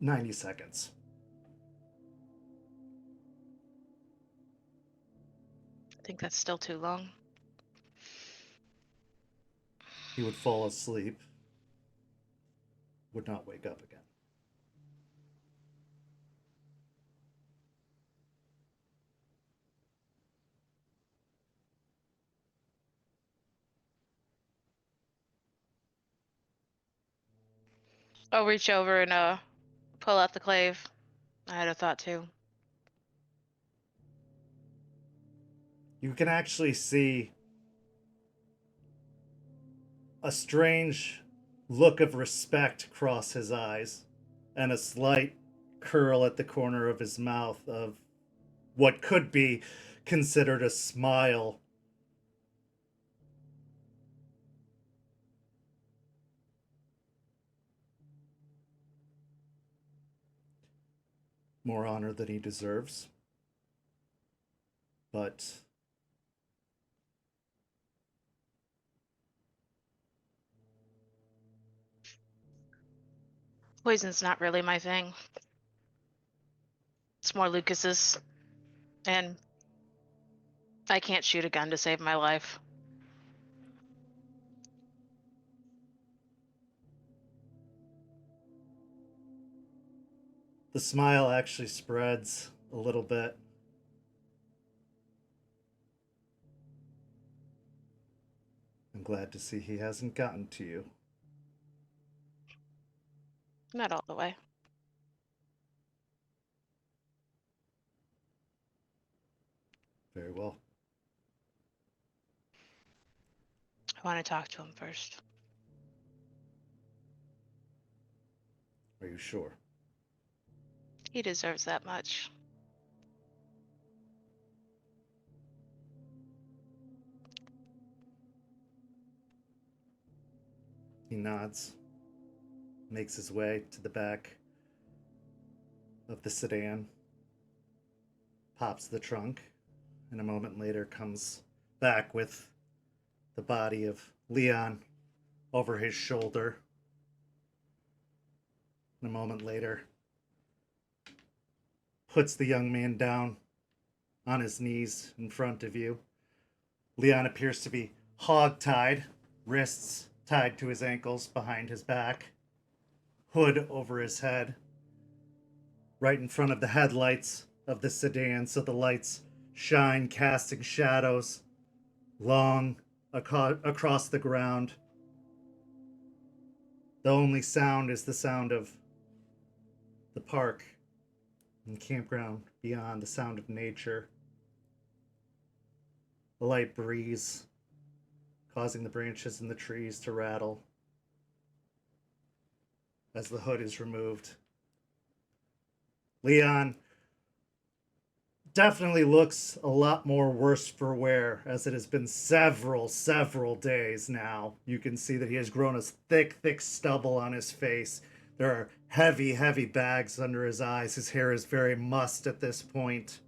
90 seconds. I think that's still too long. He would fall asleep, would not wake up again. I'll reach over and pull out the clave. I had a thought too. You can actually see a strange look of respect cross his eyes and a slight curl at the corner of his mouth of what could be considered a smile. More honor than he deserves. But Poison's not really my thing. It's more Lucas's. And I can't shoot a gun to save my life. the smile actually spreads a little bit. I'm glad to see he hasn't gotten to you. Not all the way. Very well. I want to talk to him first. Are you sure? He deserves that much. He nods. makes his way to the back of the sedan, pops the trunk, and a moment later comes back with the body of Leon over his shoulder. And a moment later, puts the young man down on his knees in front of you. Leon appears to be hog-tied, wrists tied to his ankles behind his back, hood over his head, right in front of the headlights of the sedan, so the lights shine, casting shadows long across the ground. The only sound is the sound of the park and campground beyond, the sound of nature. A light breeze causing the branches in the trees to rattle as the hood is removed. Leon definitely looks a lot more worse for wear, as it has been several days now. You can see that he has grown a thick stubble on his face. There are heavy bags under his eyes. His hair is very mussed at this point.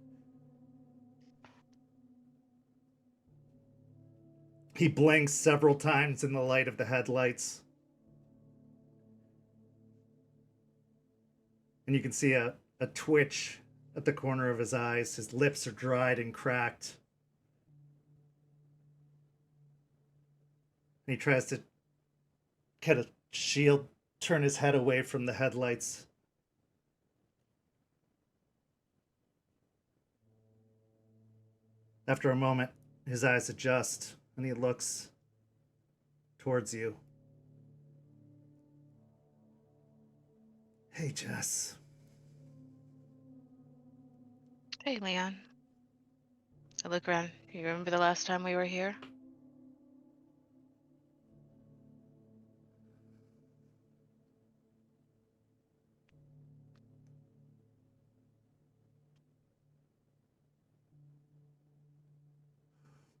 He blinks several times in the light of the headlights. And you can see a twitch at the corner of his eyes. His lips are dried and cracked. And he tries to get a shield, turn his head away from the headlights. After a moment, his eyes adjust and he looks towards you. Hey, Jess. Hey, Leon. I look around. You remember the last time we were here?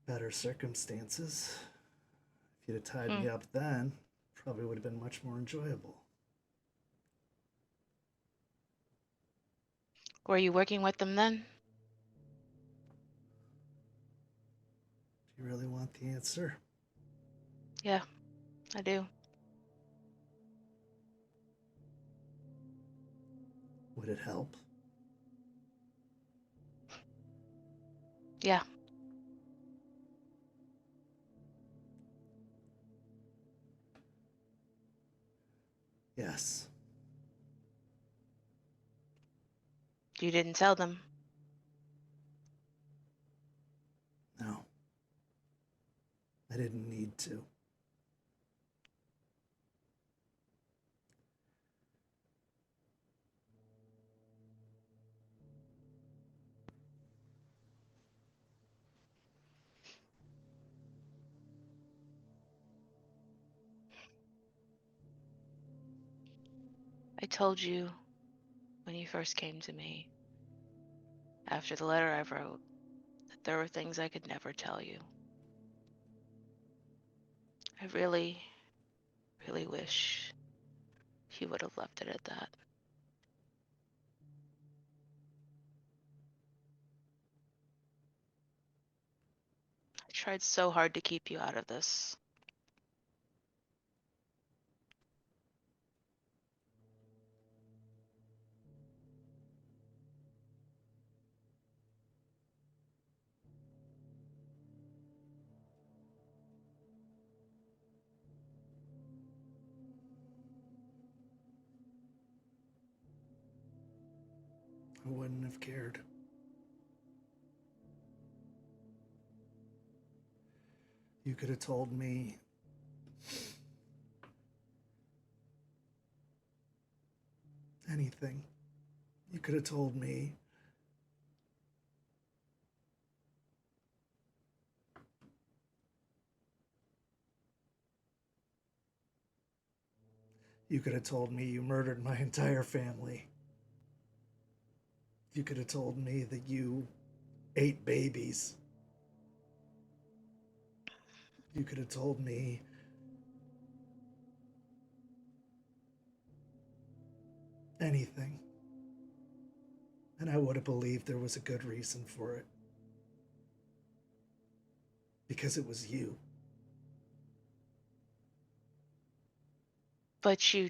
Better circumstances. If you'd have tied me up then, probably would have been much more enjoyable. Were you working with them then? Do you really want the answer? Yeah, I do. Would it help? Yeah. Yes. You didn't tell them. No. I didn't need to. I told you when you first came to me, after the letter I wrote, that there were things I could never tell you. I really wish you would have left it at that. I tried so hard to keep you out of this. I wouldn't have cared. You could have told me anything. You could have told me you could have told me you murdered my entire family. You could have told me that you ate babies. You could have told me anything. And I would have believed there was a good reason for it. Because it was you. But you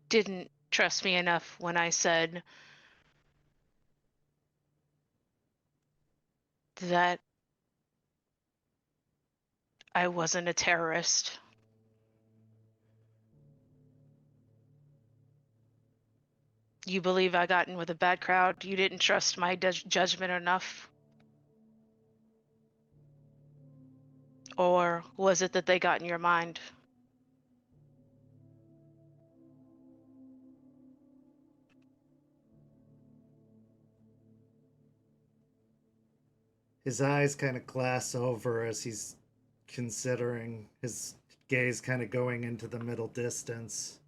didn't trust me enough when I said that I wasn't a terrorist. You believe I got in with a bad crowd? You didn't trust my judgment enough? Or was it that they got in your mind? His eyes kind of glass over as he's considering, his gaze kind of going into the middle distance.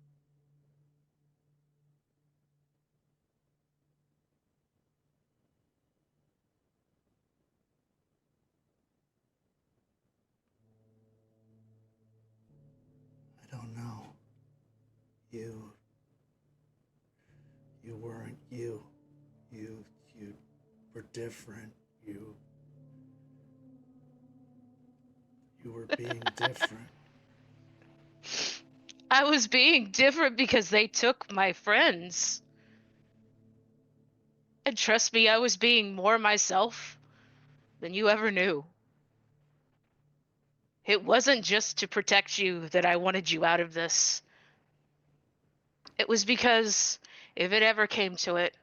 I don't know. You weren't you. You were different. You were being different. I was being different because they took my friends. And trust me, I was being more myself than you ever knew. It wasn't just to protect you that I wanted you out of this. It was because if it ever came to it,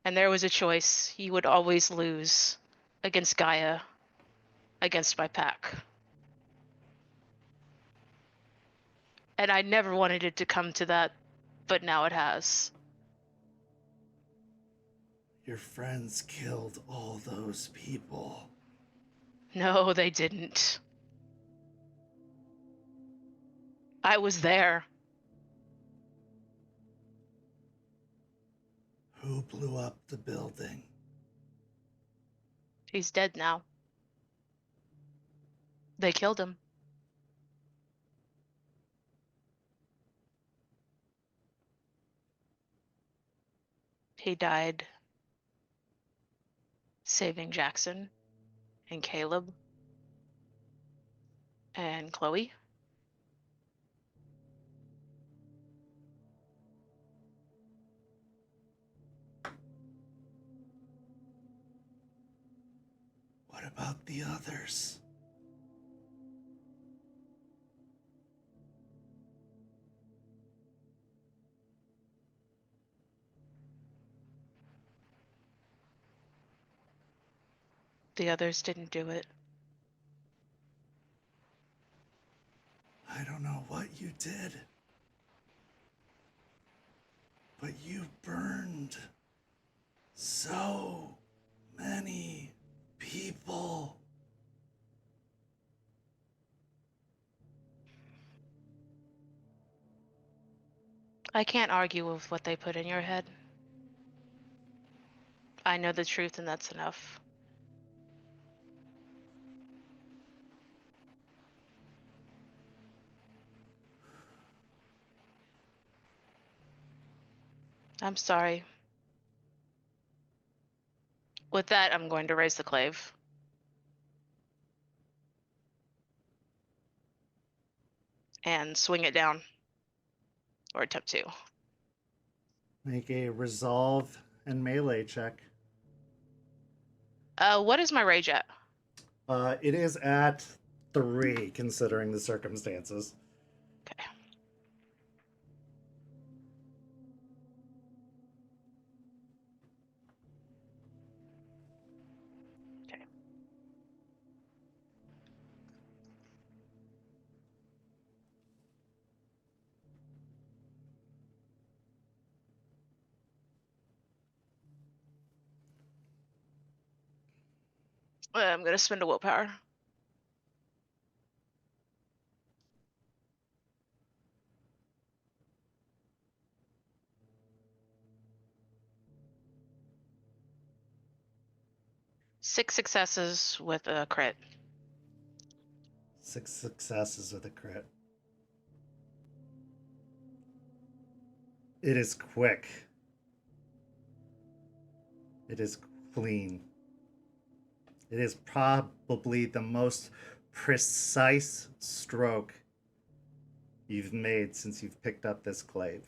and there was a choice, you would always lose against Gaia, against my pack. And I never wanted it to come to that, but now it has. Your friends killed all those people. No, they didn't. I was there. Who blew up the building? He's dead now. They killed him. He died saving Jackson and Caleb and Chloe. What about the others? The others didn't do it. I don't know what you did, but you burned so many people. I can't argue with what they put in your head. I know the truth, and that's enough. I'm sorry. With that, I'm going to raise the clave. And swing it down. Or attempt to. Make a resolve and melee check. What is my rage at? It is at 3, considering the circumstances. Okay. Okay. I'm gonna spend a willpower. Six successes with a crit. 6 successes with a crit. It is quick. It is clean. It is probably the most precise stroke you've made since you've picked up this glaive.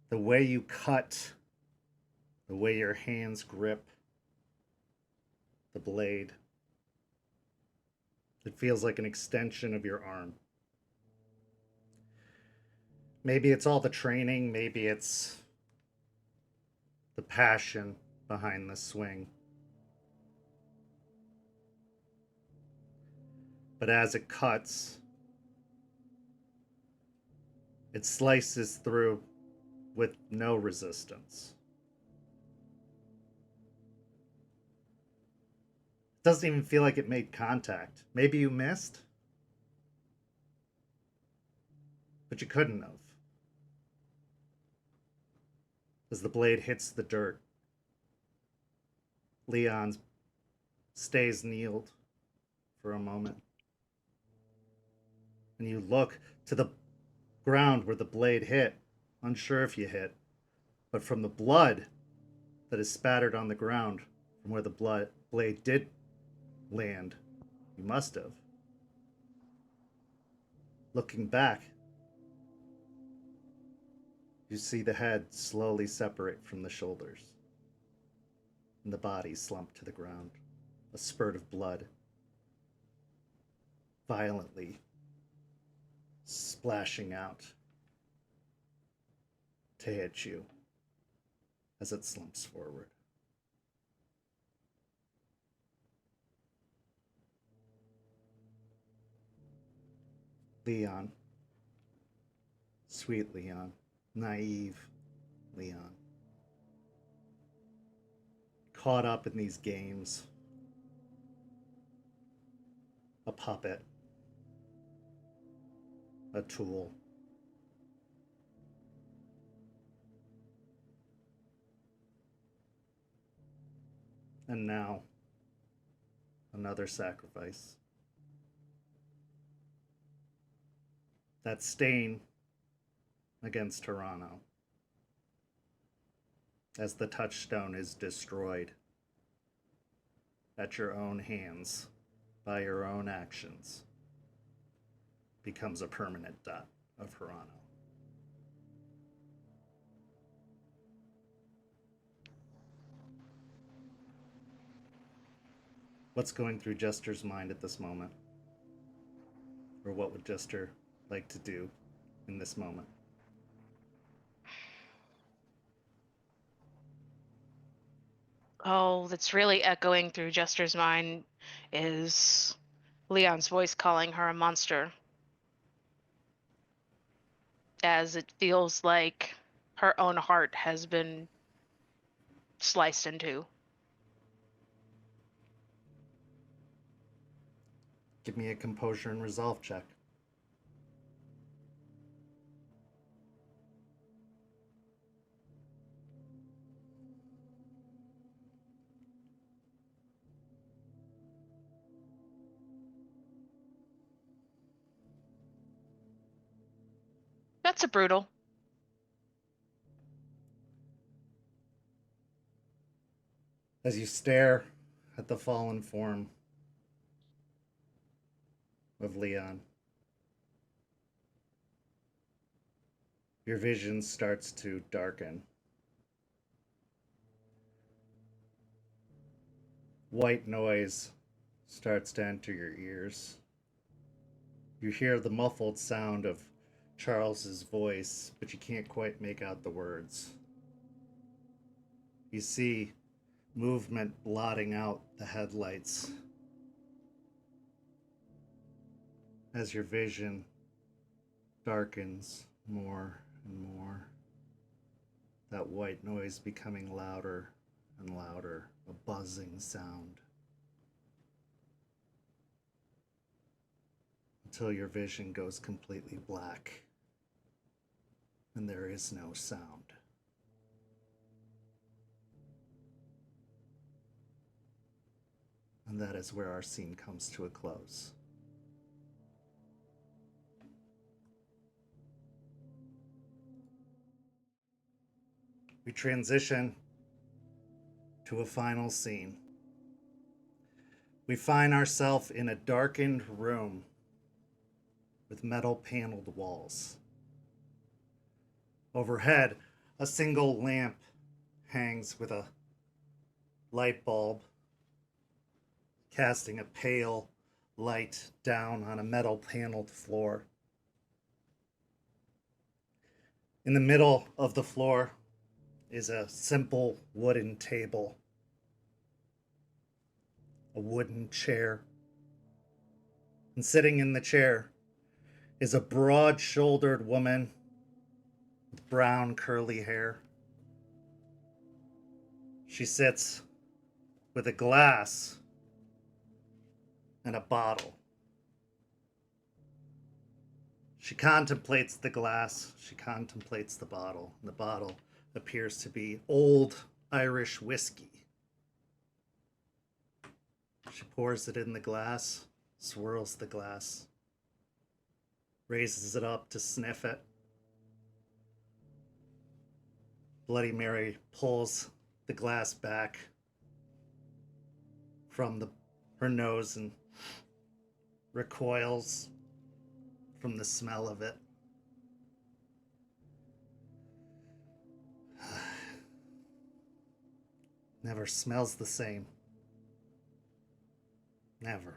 The way you cut, the way your hands grip the blade, it feels like an extension of your arm. Maybe it's all the training, maybe it's the passion behind the swing. But as it cuts, it slices through with no resistance. It doesn't even feel like it made contact. Maybe you missed, but you couldn't have. As the blade hits the dirt, Leon stays kneeled for a moment. And you look to the ground where the blade hit, unsure if you hit, but from the blood that is spattered on the ground from where the blade did land, you must have. Looking back, you see the head slowly separate from the shoulders, and the body slump to the ground, a spurt of blood violently splashing out to hit you as it slumps forward. Leon, sweet Leon, naive Leon, caught up in these games, a puppet, a tool. And now, another sacrifice. That stain against Toronto, as the touchstone is destroyed at your own hands by your own actions, becomes a permanent dot of Toronto. What's going through Jester's mind at this moment? Or what would Jester like to do in this moment? Oh, that's really echoing through Jester's mind is Leon's voice calling her a monster. As it feels like her own heart has been sliced in two. Give me a composure and resolve check. That's a brutal. As you stare at the fallen form of Leon, your vision starts to darken. White noise starts to enter your ears. You hear the muffled sound of Charles's voice, but you can't quite make out the words. You see movement blotting out the headlights as your vision darkens more and more. That white noise becoming louder and louder, a buzzing sound, until your vision goes completely black and there is no sound. And that is where our scene comes to a close. we transition to a final scene. We find ourselves in a darkened room with metal paneled walls. Overhead, a single lamp hangs with a light bulb, casting a pale light down on a metal paneled floor. In the middle of the floor is a simple wooden table, a wooden chair. And sitting in the chair is a broad-shouldered woman with brown curly hair. She sits with a glass and a bottle. She contemplates the glass, she contemplates the bottle. The bottle appears to be old Irish whiskey. She pours it in the glass, swirls the glass, raises it up to sniff it. Bloody Mary pulls the glass back from her nose and recoils from the smell of it. Never smells the same. Never.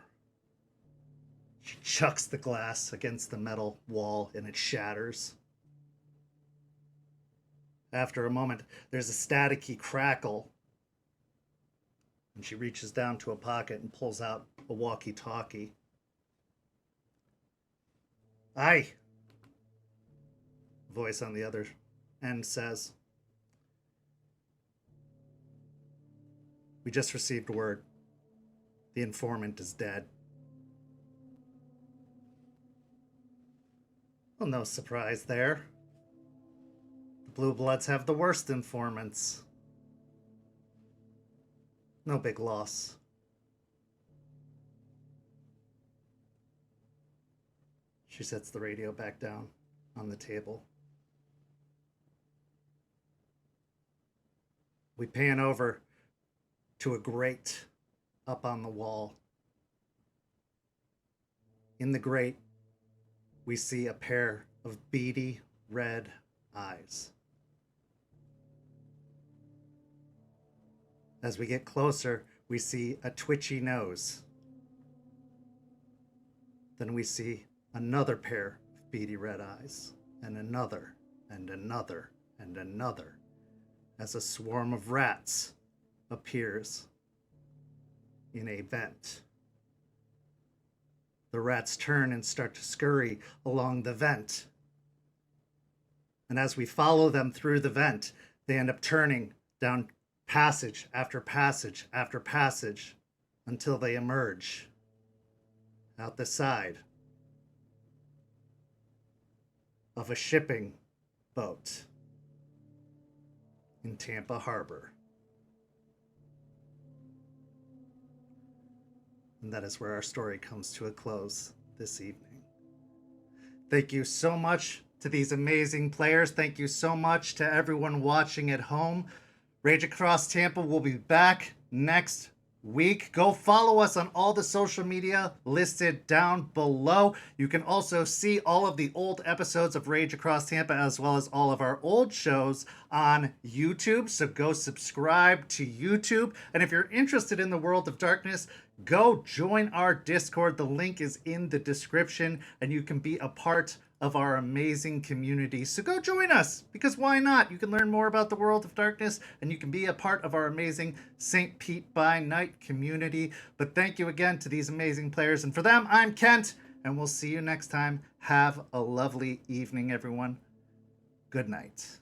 She chucks the glass against the metal wall and it shatters. After a moment, there's a staticky crackle. And she reaches down to a pocket and pulls out a walkie-talkie. "Aye," voice on the other end says. "We just received word. The informant is dead." Well, no surprise there. The Blue Bloods have the worst informants. No big loss. She sets the radio back down on the table. We pan over to a grate up on the wall. In the grate, we see a pair of beady red eyes. As we get closer, we see a twitchy nose. Then we see another pair of beady red eyes, and another, and another, and another, as a swarm of rats appears in a vent. The rats turn and start to scurry along the vent. And as we follow them through the vent, they end up turning down passage after passage after passage until they emerge out the side of a shipping boat in Tampa Harbor. And that is where our story comes to a close this evening. Thank you so much to these amazing players. Thank you so much to everyone watching at home. Rage Across Tampa will be back next week. Go follow us on all the social media listed down below. You can also see all of the old episodes of Rage Across Tampa as well as all of our old shows on YouTube. So go subscribe to YouTube. And if you're interested in the World of Darkness, go join our Discord. The link is in the description and you can be a part of our amazing community. So go join us, because why not? You can learn more about the World of Darkness and you can be a part of our amazing St. Pete by Night community. But thank you again to these amazing players. And for them, I'm Kent, and we'll see you next time. Have a lovely evening, everyone. Good night.